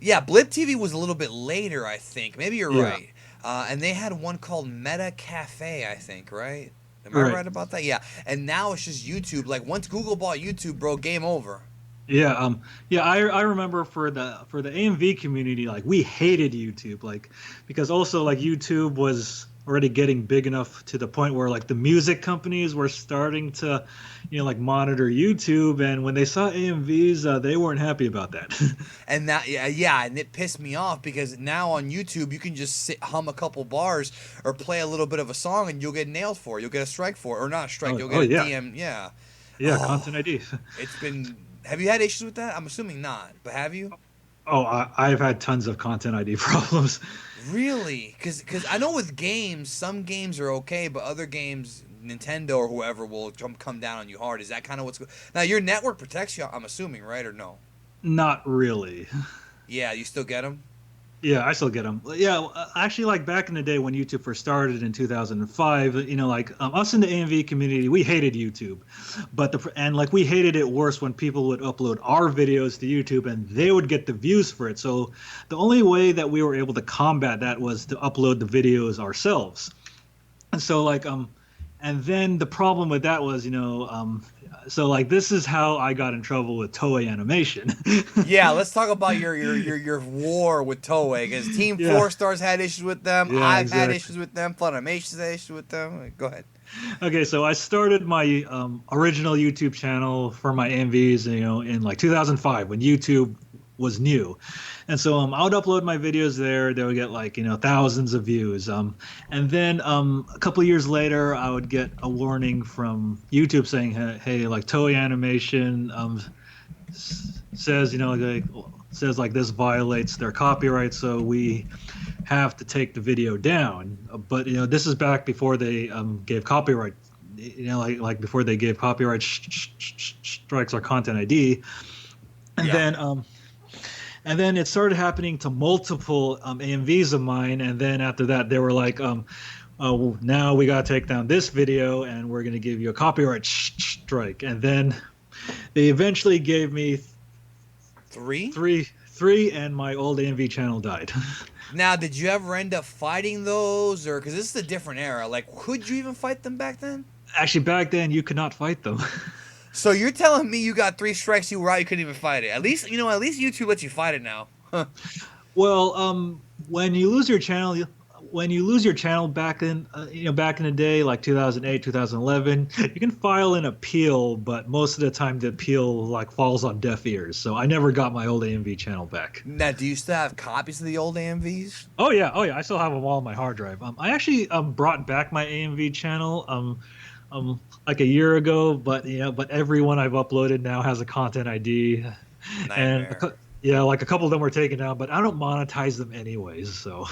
Speaker 1: Yeah, Blip TV was a little bit later, I think. Maybe you're
Speaker 2: Yeah.
Speaker 1: right. And they had one called Meta Cafe, I think, right? Am I
Speaker 2: Right.
Speaker 1: right about that? Yeah. And now it's just YouTube. Like once Google bought YouTube, bro, game over.
Speaker 2: Yeah, I remember for the AMV community, like we hated YouTube, like because also like YouTube was already getting big enough to the point where like the music companies were starting to, like monitor YouTube, and when they saw AMVs, they weren't happy about that.
Speaker 1: And that, yeah, and it pissed me off because now on YouTube you can just hum a couple bars or play a little bit of a song and you'll get nailed for it. You'll get a strike for it, or not a strike. You'll get a DM. Yeah.
Speaker 2: Yeah,
Speaker 1: Oh,
Speaker 2: content ID.
Speaker 1: It's been. Have you had issues with that? I'm assuming not, but have you?
Speaker 2: Oh, I've had tons of content ID problems.
Speaker 1: Really? Because I know with games, some games are okay, but other games, Nintendo or whoever will come down on you hard. Is that kind of what's going? Now your network protects you, I'm assuming, right, or no?
Speaker 2: Not really.
Speaker 1: Yeah, you still get them.
Speaker 2: Yeah, I still get them. Yeah, actually, like back in the day when YouTube first started in 2005, us in the AMV community, we hated YouTube, but we hated it worse when people would upload our videos to YouTube and they would get the views for it. So the only way that we were able to combat that was to upload the videos ourselves. And so and then the problem with that was, this is how I got in trouble with Toei Animation.
Speaker 1: Yeah, let's talk about your war with Toei, because Team
Speaker 2: Yeah.
Speaker 1: 4 Stars had issues with them.
Speaker 2: Yeah,
Speaker 1: I've had
Speaker 2: exactly.
Speaker 1: issues with them. Funimation's had issues with them. Go ahead.
Speaker 2: Okay, so I started my original YouTube channel for my AMVs, in like 2005 when YouTube was new. And so I would upload my videos there. They would get thousands of views. And then a couple of years later, I would get a warning from YouTube saying, hey, like Toei Animation says, says like this violates their copyright, so we have to take the video down. But this is back before they gave copyright, before they gave copyright strikes or content ID. And then it started happening to multiple AMVs of mine, and then after that they were like, oh, now we gotta take down this video and we're gonna give you a copyright strike. And then they eventually gave me three, and my old AMV channel died.
Speaker 1: Now, did you ever end up fighting those, or because this is a different era? Like, could you even fight them back then?
Speaker 2: Actually, back then you could not fight them.
Speaker 1: So you're telling me you got 3 strikes, you were out, you couldn't even fight it. At least YouTube lets you fight it now.
Speaker 2: Well, when you lose your channel, when you lose your channel back in back in the day, like 2008, 2011, you can file an appeal, but most of the time the appeal like falls on deaf ears. So I never got my old AMV channel back.
Speaker 1: Now, do you still have copies of the old AMVs?
Speaker 2: Oh yeah, I still have them all on my hard drive. I actually brought back my AMV channel like a year ago, but but everyone I've uploaded now has a content ID, and
Speaker 1: Nightmare.
Speaker 2: yeah, like a couple of them were taken down, but I don't monetize them anyways. So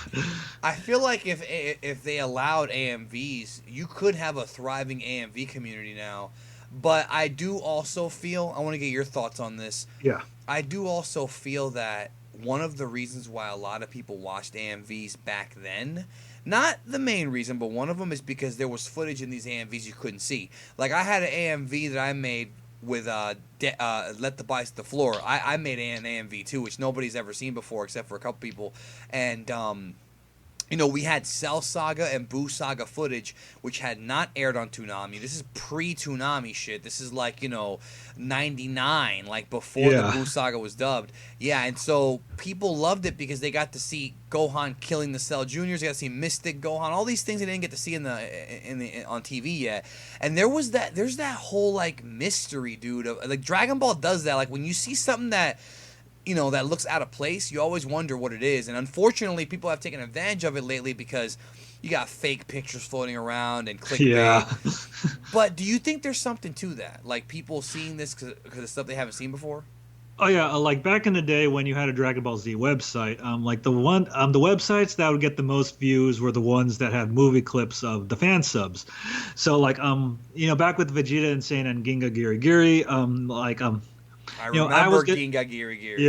Speaker 1: I feel like if they allowed AMVs, you could have a thriving AMV community now. But I do also feel, I want to get your thoughts on this.
Speaker 2: yeah,
Speaker 1: I do also feel that one of the reasons why a lot of people watched AMVs back then, not the main reason, but one of them is because there was footage in these AMVs you couldn't see. Like I had an AMV that I made with Let the Bites to the Floor. I made an AMV too, which nobody's ever seen before except for a couple people. And we had Cell Saga and Boo Saga footage, which had not aired on Toonami. This is pre-Toonami shit. This is like, 99, like before the Boo Saga was dubbed. Yeah, and so people loved it because they got to see Gohan killing the Cell Juniors. They got to see Mystic Gohan, all these things they didn't get to see on TV yet. And there's that whole like mystery, dude. Like Dragon Ball does that. Like when you see something that that looks out of place, you always wonder what it is. And unfortunately, people have taken advantage of it lately because you got fake pictures floating around and clickbait.
Speaker 2: yeah.
Speaker 1: But do you think there's something to that? Like people seeing this because of stuff they haven't seen before?
Speaker 2: Oh yeah, like back in the day when you had a Dragon Ball Z website, like the websites that would get the most views were the ones that had movie clips of the fan subs. So like back with Vegeta Insane and Ginga Giri Giri,
Speaker 1: I remember Ginga Giri Giri.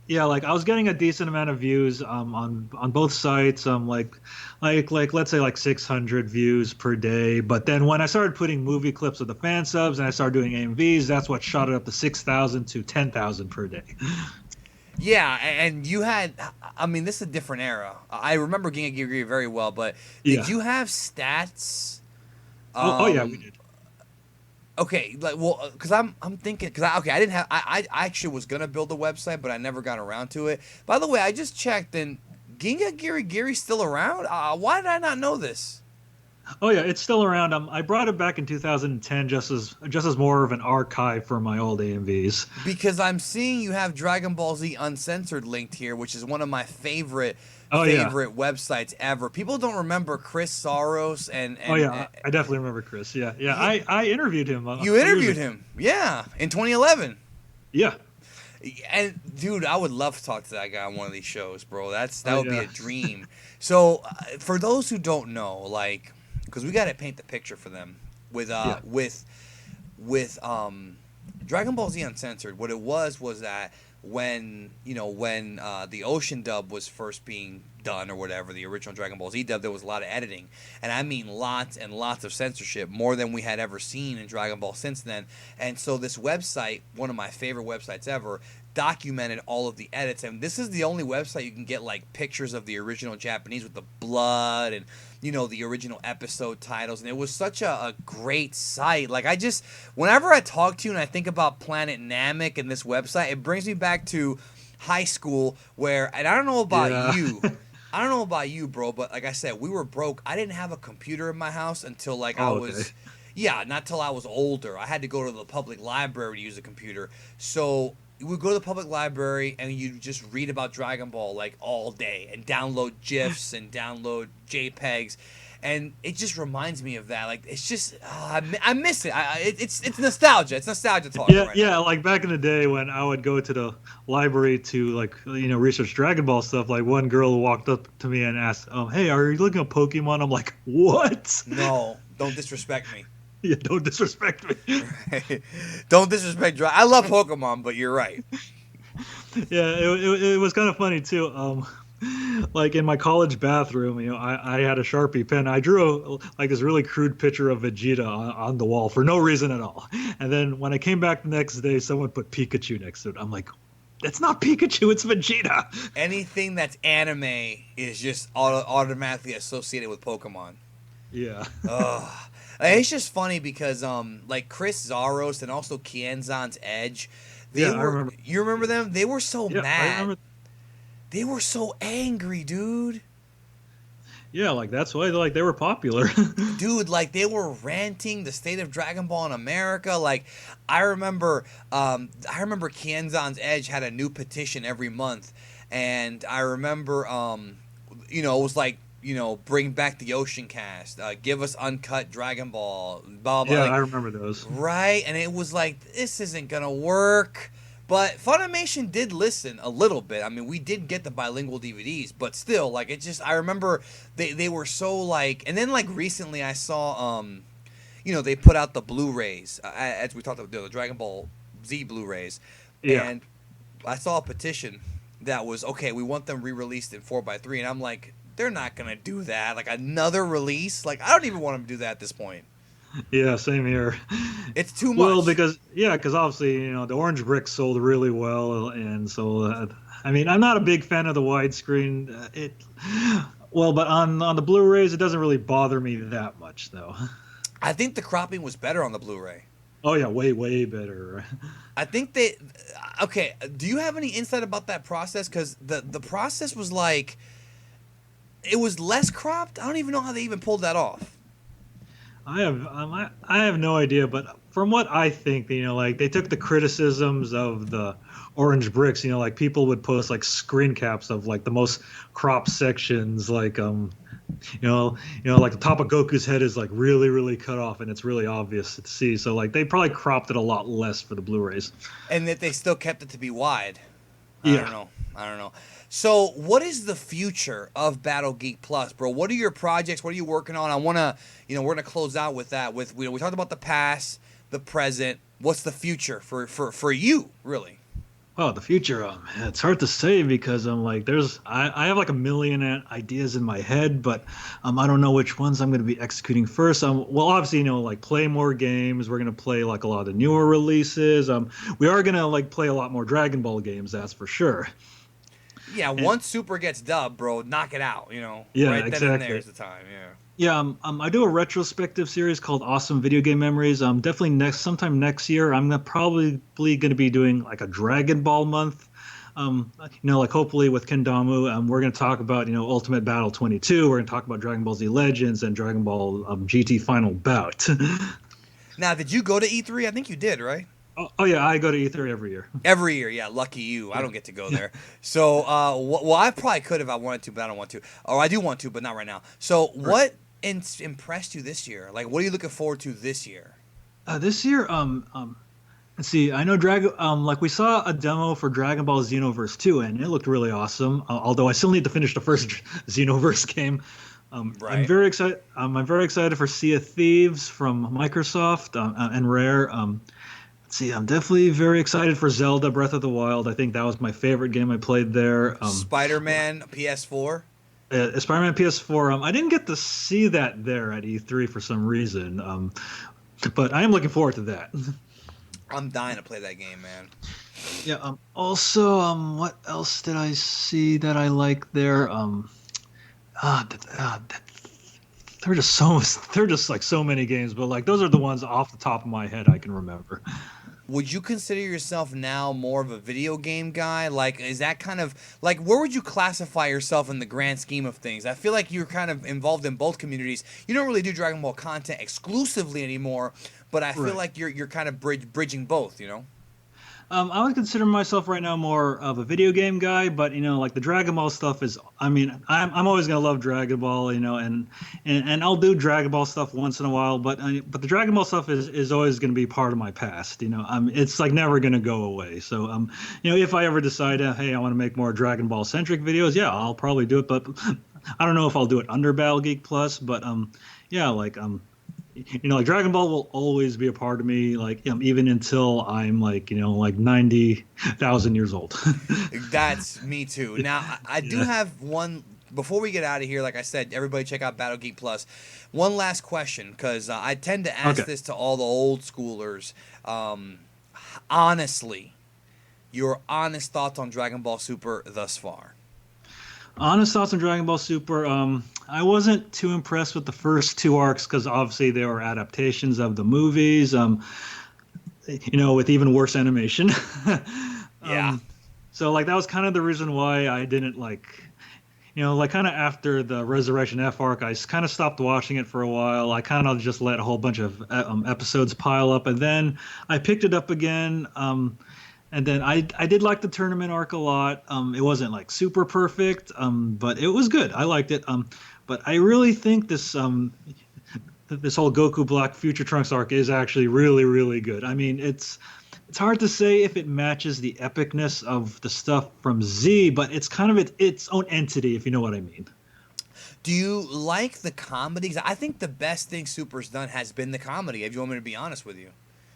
Speaker 2: Yeah, like I was getting a decent amount of views on both sites. Like let's say like 600 views per day. But then when I started putting movie clips of the fan subs and I started doing AMVs, that's what shot it up to 6,000 to 10,000 per day.
Speaker 1: Yeah, and you had, I mean, this is a different era. I remember Ginga Giri Giri very well, but did you have stats?
Speaker 2: Oh yeah, we did.
Speaker 1: Okay, like because I'm thinking I didn't have I actually was gonna build a website, but I never got around to it. By the way, I just checked and Ginga Giri Giri's still around. Why did I not know this?
Speaker 2: Oh yeah, it's still around. I brought it back in 2010 just as more of an archive for my old AMVs.
Speaker 1: Because I'm seeing you have Dragon Ball Z Uncensored linked here, which is one of my favorite websites ever. People don't remember Chris Saros and
Speaker 2: I definitely remember Chris. Yeah. I interviewed him.
Speaker 1: You interviewed him, yeah, in 2011.
Speaker 2: Yeah.
Speaker 1: And dude, I would love to talk to that guy on one of these shows, bro. That would be a dream. So, for those who don't know, like, because we got to paint the picture for them with Dragon Ball Z Uncensored. What it was that when the Ocean dub was first being done or whatever, the original Dragon Ball Z dub, there was a lot of editing, and I mean lots and lots of censorship, more than we had ever seen in Dragon Ball since then. And so this website, one of my favorite websites ever, documented all of the edits, and this is the only website you can get like pictures of the original Japanese with the blood and the original episode titles, and it was such a great site. Like whenever I talk to you and I think about Planet Namek and this website, it brings me back to high school and I don't know about you. I don't know about you, bro, but like I said, we were broke. I didn't have a computer in my house until not till I was older. I had to go to the public library to use a computer. So you would go to the public library and you just read about Dragon Ball like all day and download GIFs and download JPEGs, and it just reminds me of that. Like it's just I miss it. It's nostalgia. It's nostalgia talk.
Speaker 2: Yeah. Like back in the day when I would go to the library to research Dragon Ball stuff. Like one girl walked up to me and asked, "Hey, are you looking at Pokemon?" I'm like, "What?"
Speaker 1: No, don't disrespect me.
Speaker 2: Yeah, don't disrespect me.
Speaker 1: Right. Don't disrespect. I love Pokemon, but you're right.
Speaker 2: Yeah, it was kind of funny too. Like in my college bathroom, I had a Sharpie pen. I drew this really crude picture of Vegeta on the wall for no reason at all. And then when I came back the next day, someone put Pikachu next to it. I'm like, that's not Pikachu, it's Vegeta.
Speaker 1: Anything that's anime is just automatically associated with Pokemon.
Speaker 2: Yeah.
Speaker 1: It's just funny because like Chris Zaros and also Kienzan's Edge, I remember. You remember them? They were so mad.
Speaker 2: I remember.
Speaker 1: They were so angry, dude.
Speaker 2: Yeah, like that's why like they were popular.
Speaker 1: Dude, like they were ranting the state of Dragon Ball in America. Like I remember Kienzan's Edge had a new petition every month, and I remember it was like, bring back the Ocean Cast, give us uncut Dragon Ball, blah blah.
Speaker 2: Yeah,
Speaker 1: Like,
Speaker 2: I remember those.
Speaker 1: right, and it was like this isn't gonna work. But Funimation did listen a little bit. I mean, we did get the bilingual DVDs, but still, like, it just, I remember they were so, like, and then, like, recently I saw, they put out the Blu-rays, as we talked about, the Dragon Ball Z Blu-rays.
Speaker 2: Yeah.
Speaker 1: And I saw a petition that was, okay, we want them re-released in 4x3, and I'm like, they're not going to do that. Like, another release? Like, I don't even want them to do that at this point.
Speaker 2: Yeah, same here.
Speaker 1: It's too much.
Speaker 2: Well, because obviously the Orange Brick sold really well, and so I mean I'm not a big fan of the widescreen. But on the Blu-rays it doesn't really bother me that much though.
Speaker 1: I think the cropping was better on the Blu-ray.
Speaker 2: Oh yeah, way better.
Speaker 1: I think okay. Do you have any insight about that process? Because the process was like, it was less cropped. I don't even know how they even pulled that off.
Speaker 2: I have no idea, but from what I think, like they took the criticisms of the Orange Bricks, like people would post like screen caps of like the most cropped sections, like like the top of Goku's head is like really cut off and it's really obvious to see. So like they probably cropped it a lot less for the Blu-rays.
Speaker 1: And that they still kept it to be wide.
Speaker 2: Yeah.
Speaker 1: I don't know. So, what is the future of Battle Geek Plus, bro? What are your projects? What are you working on? I want to, we're going to close out with that. We talked about the past, the present. What's the future for you, really?
Speaker 2: Well, the future, it's hard to say because I'm like, I have like a million ideas in my head, but I don't know which ones I'm going to be executing first. Well, obviously, like play more games. We're going to play like a lot of the newer releases. We are going to like play a lot more Dragon Ball games, that's for sure.
Speaker 1: Yeah, once Super gets dubbed, bro, knock it out,
Speaker 2: Yeah,
Speaker 1: right
Speaker 2: exactly.
Speaker 1: then and there's the time, yeah.
Speaker 2: Yeah, I do a retrospective series called Awesome Video Game Memories. Definitely sometime next year, I'm probably going to be doing like a Dragon Ball month. Like hopefully with Kendamu, we're going to talk about Ultimate Battle 22. We're going to talk about Dragon Ball Z Legends and Dragon Ball GT Final Bout.
Speaker 1: Now, did you go to E3? I think you did, right?
Speaker 2: Oh yeah, I go to E3 every year.
Speaker 1: Every year, yeah. Lucky you. I don't get to go there. So, well, I probably could if I wanted to, but I don't want to. Or I do want to, but not right now. So, what impressed you this year? Like, what are you looking forward to this year?
Speaker 2: This year, let's see. I know like we saw a demo for Dragon Ball Xenoverse 2, and it looked really awesome. Although I still need to finish the first Xenoverse game.
Speaker 1: Right.
Speaker 2: I'm very excited. I'm very excited for Sea of Thieves from Microsoft and Rare. Let's see, I'm definitely very excited for Zelda Breath of the Wild. I think that was my favorite game I played there.
Speaker 1: Spider-Man PS4?
Speaker 2: Spider-Man PS4. I didn't get to see that there at E3 for some reason, but I am looking forward to that.
Speaker 1: I'm dying to play that game, man.
Speaker 2: Yeah. Also, what else did I see that I like there? They're just like so many games, but like those are the ones off the top of my head I can remember.
Speaker 1: Would you consider yourself now more of a video game guy? Like, is that kind of like, where would you classify yourself in the grand scheme of things? I feel like you're kind of involved in both communities. You don't really do Dragon Ball content exclusively anymore, but I feel like you're kind of bridging both,
Speaker 2: I would consider myself right now more of a video game guy, but like the Dragon Ball stuff is. I mean, I'm always gonna love Dragon Ball, and I'll do Dragon Ball stuff once in a while, but the Dragon Ball stuff is always gonna be part of my past, It's like never gonna go away. So if I ever decide, hey, I want to make more Dragon Ball centric videos, yeah, I'll probably do it, but I don't know if I'll do it under Battle Geek Plus, but yeah, like like Dragon Ball will always be a part of me, like even until I'm like 90,000 years old.
Speaker 1: That's me too. Now I do have one before we get out of here. Like I said, everybody check out Battle Geek Plus. One last question, because I tend to ask this to all the old schoolers. Honestly, your honest thoughts on Dragon Ball Super thus far.
Speaker 2: Honest thoughts on Dragon Ball Super. I wasn't too impressed with the first two arcs because obviously they were adaptations of the movies. With even worse animation.
Speaker 1: Yeah.
Speaker 2: So like that was kind of the reason why I didn't like. like kind of after the Resurrection F arc, I kind of stopped watching it for a while. I kind of just let a whole bunch of episodes pile up, and then I picked it up again. And then I did like the tournament arc a lot. It wasn't like super perfect, but it was good. I liked it. But I really think this whole Goku Black Future Trunks arc is actually really, really good. I mean, it's hard to say if it matches the epicness of the stuff from Z, but it's kind of its own entity, if you know what I mean.
Speaker 1: Do you like the comedy? 'Cause I think the best thing Super's done has been the comedy, if you want me to be honest with you.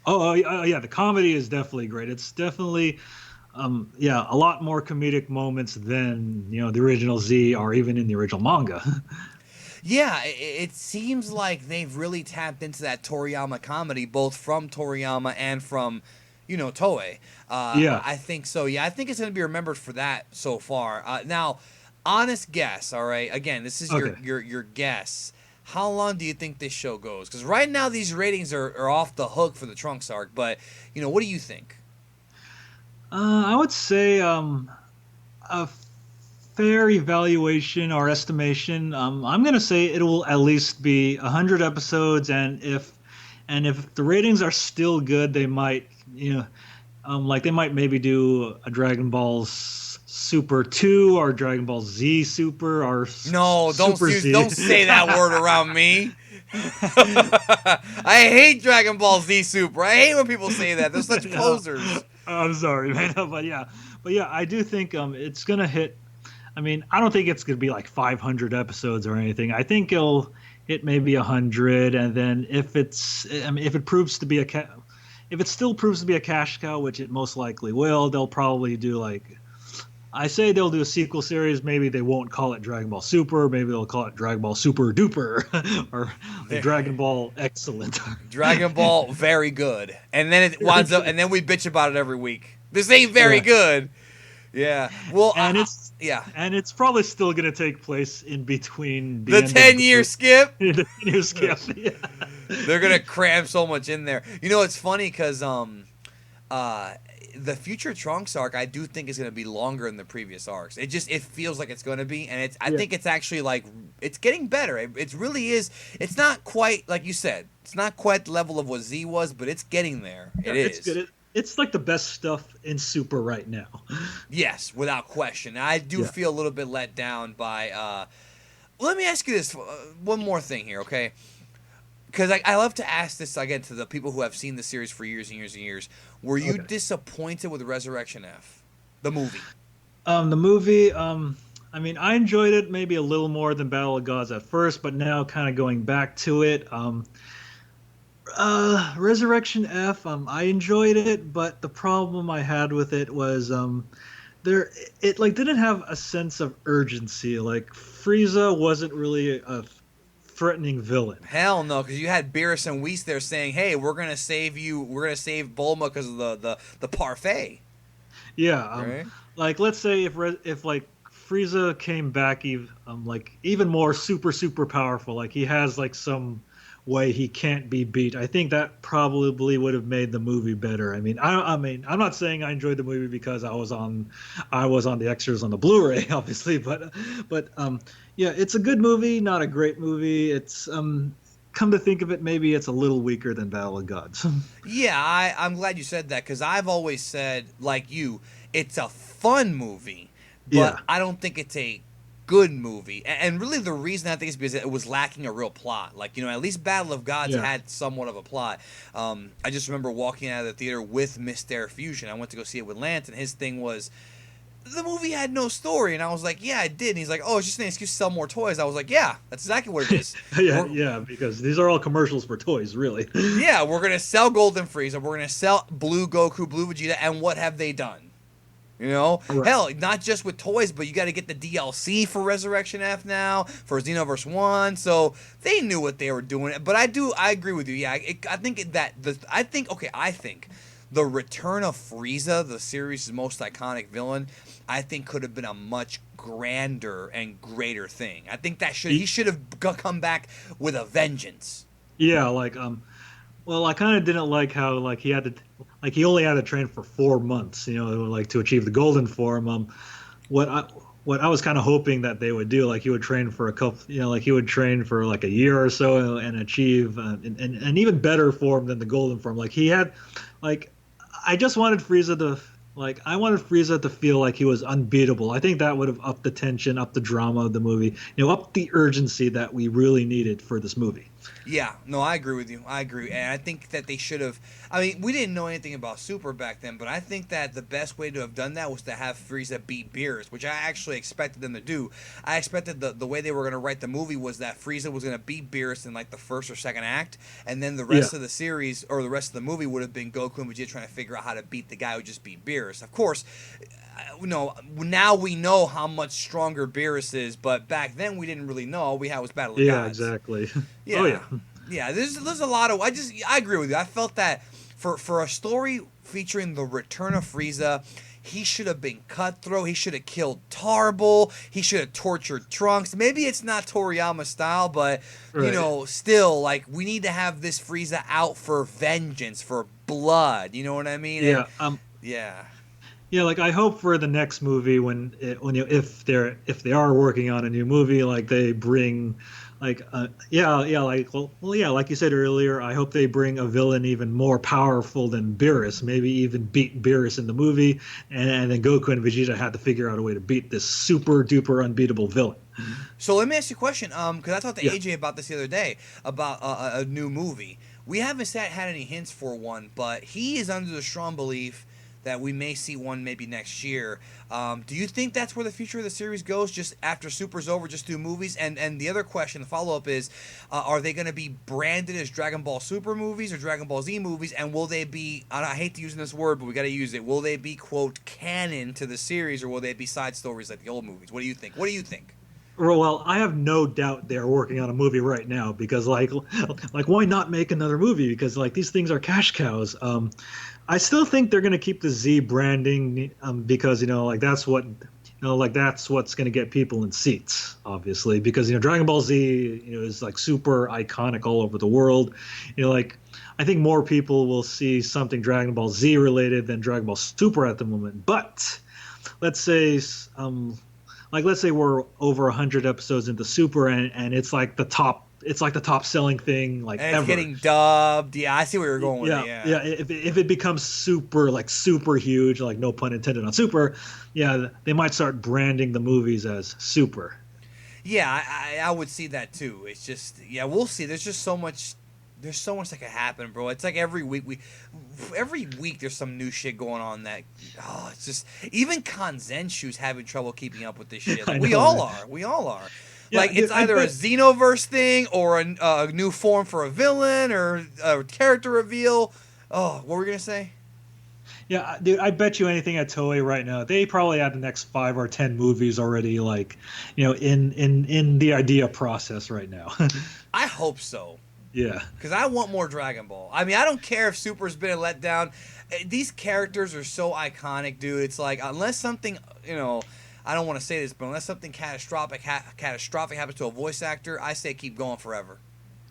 Speaker 2: Yeah, the comedy is definitely great. It's definitely, a lot more comedic moments than the original Z or even in the original manga.
Speaker 1: Yeah, it seems like they've really tapped into that Toriyama comedy, both from Toriyama and from, Toei.
Speaker 2: Yeah.
Speaker 1: I think so. Yeah, I think it's going to be remembered for that so far. Now, honest guess, all right? Again, this is
Speaker 2: Okay.
Speaker 1: your guess. How long do you think this show goes? Because right now these ratings are off the hook for the Trunks arc, but, what do you think?
Speaker 2: I would say a fair evaluation or estimation. I'm going to say it will at least be 100 episodes, and if the ratings are still good, they might, they might maybe do a Dragon Ball Super 2 or Dragon Ball Z Super or
Speaker 1: No,
Speaker 2: Super Z.
Speaker 1: don't say that word around me. I hate Dragon Ball Z Super. I hate when people say that. They're such posers.
Speaker 2: I'm sorry, man, but yeah, I do think it's gonna hit. I mean, I don't think it's gonna be like 500 episodes or anything. I think it'll hit maybe 100, and then if it proves to be if it still proves to be a cash cow, which it most likely will, they'll probably do they'll do a sequel series. Maybe they won't call it Dragon Ball Super. Maybe they'll call it Dragon Ball Super Duper or Dragon Ball Excellent.
Speaker 1: Dragon Ball Very Good. And then it winds up, and then we bitch about it every week. This ain't very good. Yeah. Well,
Speaker 2: and it's probably still going to take place in between
Speaker 1: the 10-year skip.
Speaker 2: The 10-year skip. Yeah.
Speaker 1: They're going to cram so much in there. It's funny because the Future Trunks arc, I do think is going to be longer than the previous arcs. It feels like it's going to be, and I think it's actually it's getting better. It really is. It's not quite like you said. It's not quite the level of what Z was, but it's getting there.
Speaker 2: Yeah,
Speaker 1: it is.
Speaker 2: It's good. It's like the best stuff in Super right now.
Speaker 1: Yes, without question. I do feel a little bit let down by. Let me ask you this one more thing here, okay? Because I love to ask this again to the people who have seen the series for years and years and years. Were you disappointed with Resurrection F, the movie?
Speaker 2: The movie, I mean, I enjoyed it maybe a little more than Battle of Gods at first, but now kind of going back to it, Resurrection F, I enjoyed it, but the problem I had with it was it didn't have a sense of urgency. Like Frieza wasn't really a threatening villain.
Speaker 1: Hell no, because you had Beerus and Whis there saying, "Hey, we're gonna save you. We're gonna save Bulma because of the parfait."
Speaker 2: Yeah,
Speaker 1: right?
Speaker 2: Like let's say if Frieza came back even more super powerful, like he has some way he can't be beat. I think that probably would have made the movie better. I mean, I'm not saying I enjoyed the movie because I was on the extras on the Blu-ray, obviously, but yeah, it's a good movie, not a great movie. It's come to think of it, maybe it's a little weaker than Battle of Gods.
Speaker 1: Yeah, I'm glad you said that because I've always said, like you, it's a fun movie, but I don't think it's a good movie. And really the reason I think is because it was lacking a real plot. At least Battle of Gods had somewhat of a plot. I just remember walking out of the theater with Mr. Fusion. I went to go see it with Lance, and his thing was, the movie had no story. And I was like, yeah, it did. And he's like, oh, it's just an excuse to sell more toys. I was like, yeah, that's exactly what it is.
Speaker 2: yeah, because these are all commercials for toys, really.
Speaker 1: Yeah, we're going to sell Golden Frieza. We're going to sell Blue Goku, Blue Vegeta, and what have they done? Right. Hell, not just with toys, but you got to get the DLC for Resurrection F now, for Xenoverse 1. So they knew what they were doing. But I agree with you. Yeah, I think the return of Frieza, the series' most iconic villain, I think could have been a much grander and greater thing. I think he should have come back with a vengeance.
Speaker 2: Yeah, well, I kind of didn't like how he only had to train for 4 months, to achieve the golden form. what I was kind of hoping that they would do, like he would train for a couple, like he would train for like a year or so and achieve an even better form than the golden form. Like he had, like, I just wanted Frieza to, like, I wanted Frieza to feel like he was unbeatable. I think that would have upped the tension, upped the drama of the movie, upped the urgency that we really needed for this movie.
Speaker 1: Yeah, no, I agree with you. I agree. And I think that they should have. I mean, we didn't know anything about Super back then, but I think that the best way to have done that was to have Frieza beat Beerus, which I actually expected them to do. I expected the way they were going to write the movie was that Frieza was going to beat Beerus in like the first or second act, and then the rest of the series or the rest of the movie would have been Goku and Vegeta trying to figure out how to beat the guy who just beat Beerus. Of course, now we know how much stronger Beerus is, but back then we didn't really know. All we had was Battle of Gods.
Speaker 2: Yeah, exactly.
Speaker 1: Yeah.
Speaker 2: Oh yeah.
Speaker 1: Yeah, there's a lot of I agree with you. I felt that for a story featuring the return of Frieza, he should have been cutthroat. He should have killed Tarble. He should have tortured Trunks. Maybe it's not Toriyama style, but still, like, we need to have this Frieza out for vengeance, for blood. You know what I mean?
Speaker 2: Yeah.
Speaker 1: Yeah.
Speaker 2: Yeah, like I hope for the next movie if they are working on a new movie, like they bring, like like you said earlier, I hope they bring a villain even more powerful than Beerus, maybe even beat Beerus in the movie, and then Goku and Vegeta had to figure out a way to beat this super duper unbeatable villain.
Speaker 1: So let me ask you a question, because I talked to AJ about this the other day about a new movie. We haven't had any hints for one, but he is under the strong belief that we may see one maybe next year. Do you think that's where the future of the series goes, just after Super's over, just do movies? And the other question, the follow-up is, are they going to be branded as Dragon Ball Super movies or Dragon Ball Z movies, and will they be, I hate using this word, but we got to use it, will they be, quote, canon to the series, or will they be side stories like the old movies? What do you think?
Speaker 2: Well, I have no doubt they're working on a movie right now because, like why not make another movie? Because, like, these things are cash cows. I still think they're going to keep the Z branding because that's what that's what's going to get people in seats, obviously, because Dragon Ball Z is like super iconic all over the world. Like, I think more people will see something Dragon Ball Z related than Dragon Ball Super at the moment. But let's say we're over 100 episodes into Super and it's like the top selling thing, like,
Speaker 1: and it's
Speaker 2: ever.
Speaker 1: Getting dubbed. Yeah, I see where you're going with it.
Speaker 2: Yeah. If it becomes super huge, like, no pun intended on super, they might start branding the movies as Super.
Speaker 1: Yeah, I would see that too. It's just, we'll see. There's just so much. There's so much that could happen, bro. It's like every week there's some new shit going on that, it's just, even Kanzenshu's having trouble keeping up with this shit. Like, we all are. Yeah, like, it's either a Xenoverse thing or a new form for a villain or a character reveal. Oh, what were we going to say?
Speaker 2: Yeah, dude, I bet you anything at Toei right now, they probably have the next 5 or 10 movies already, like, in the idea process right now.
Speaker 1: I hope so.
Speaker 2: Yeah.
Speaker 1: Because I want more Dragon Ball. I mean, I don't care if Super's been a letdown. These characters are so iconic, dude. It's like, unless something, I don't want to say this, but unless something catastrophic happens to a voice actor, I say keep going forever.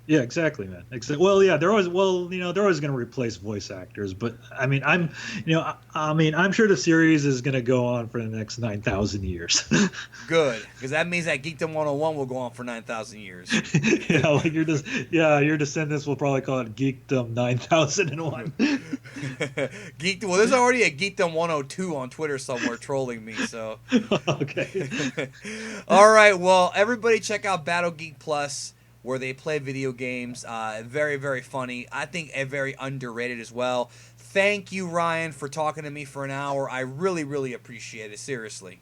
Speaker 2: Yeah, exactly, man. Well, yeah, they're always going to replace voice actors, but I mean, I'm sure the series is going to go on for the next 9,000 years.
Speaker 1: Good, because that means that Geekdom 101 will go on for 9,000 years.
Speaker 2: Yeah, like your descendants will probably call it Geekdom 9001.
Speaker 1: Well, there's already a Geekdom 102 on Twitter somewhere trolling me, so.
Speaker 2: Okay.
Speaker 1: All right, well, everybody check out Battle Geek Plus, where they play video games. Very, very funny. I think very underrated as well. Thank you, Ryan, for talking to me for an hour. I really, really appreciate it. Seriously.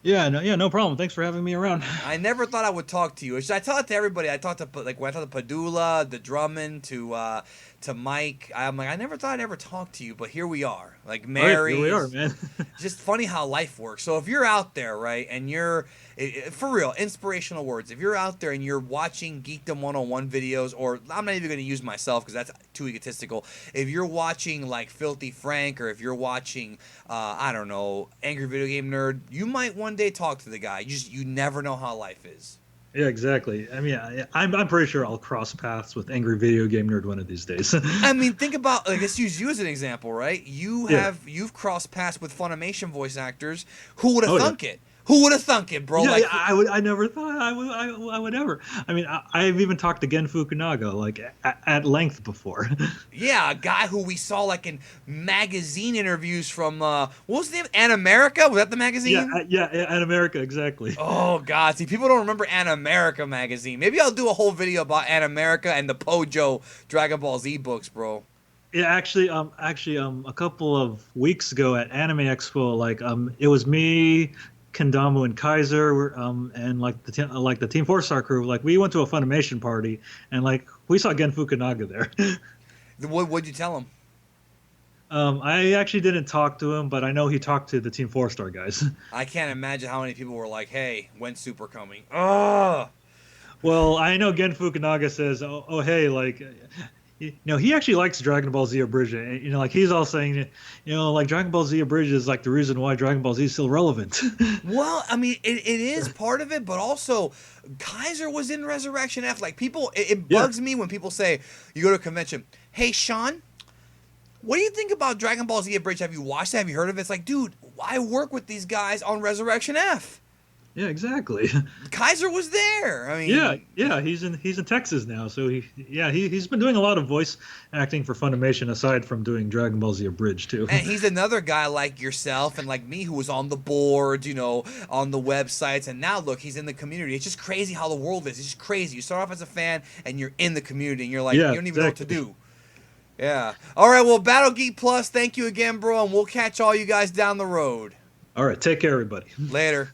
Speaker 2: Yeah, no problem. Thanks for having me around.
Speaker 1: I never thought I would talk to you. I tell it to everybody. I talked to, like, when I talked to Padula, the Drummond, to Mike. I'm like, I never thought I'd ever talk to you, but here we are. Like, Mary.
Speaker 2: Here we are, man.
Speaker 1: Just funny how life works. So if you're out there, right, and you're, for real, inspirational words. If you're out there and you're watching Geekdom 101 videos, or I'm not even going to use myself because that's too egotistical. If you're watching, like, Filthy Frank, or if you're watching, I don't know, Angry Video Game Nerd, you might one day talk to the guy. You never know how life is.
Speaker 2: Yeah, exactly. I mean, I'm pretty sure I'll cross paths with Angry Video Game Nerd one of these days.
Speaker 1: I mean, think about, like, let's use you as an example, right? You've crossed paths with Funimation voice actors. Who would have thunk it? Who would have thunk it, bro?
Speaker 2: Yeah,
Speaker 1: Like,
Speaker 2: I never thought I would ever. I mean, I've even talked to Gen Fukunaga like at length before.
Speaker 1: yeah, a guy who we saw like in magazine interviews from what was his name? An America? Was that the magazine?
Speaker 2: Yeah, at America, exactly.
Speaker 1: Oh God! See, people don't remember An America magazine. Maybe I'll do a whole video about An America and the Pojo Dragon Ball Z books, bro.
Speaker 2: Yeah, actually, a couple of weeks ago at Anime Expo, like, it was me, Kendama, and Kaiser, and like the Team 4-Star crew. Like, we went to a Funimation party, and like we saw Gen Fukunaga there.
Speaker 1: What'd you tell him?
Speaker 2: I actually didn't talk to him, but I know he talked to the Team 4-Star guys.
Speaker 1: I can't imagine how many people were like, "Hey, when's Super coming?" Ugh.
Speaker 2: Well, I know Gen Fukunaga says, "Oh, hey, like." He actually likes Dragon Ball Z Abridged. Like he's all saying, like Dragon Ball Z Abridged is like the reason why Dragon Ball Z is still relevant.
Speaker 1: Well, I mean, it is part of it, but also Kaiser was in Resurrection F. Like people, it bugs me when people say you go to a convention. Hey, Sean, what do you think about Dragon Ball Z Abridged? Have you watched it? Have you heard of it? It's like, dude, I work with these guys on Resurrection F.
Speaker 2: Yeah, exactly.
Speaker 1: Kaiser was there. I mean,
Speaker 2: yeah, he's in Texas now, so he's been doing a lot of voice acting for Funimation aside from doing Dragon Ball Z Abridged too.
Speaker 1: And he's another guy like yourself and like me who was on the boards, on the websites, and now look, he's in the community. It's just crazy how the world is. It's just crazy. You start off as a fan and you're in the community and you're like, you don't even know what to do. Yeah. All right. Well, Battle Geek Plus, thank you again, bro, and we'll catch all you guys down the road.
Speaker 2: All right. Take care, everybody.
Speaker 1: Later.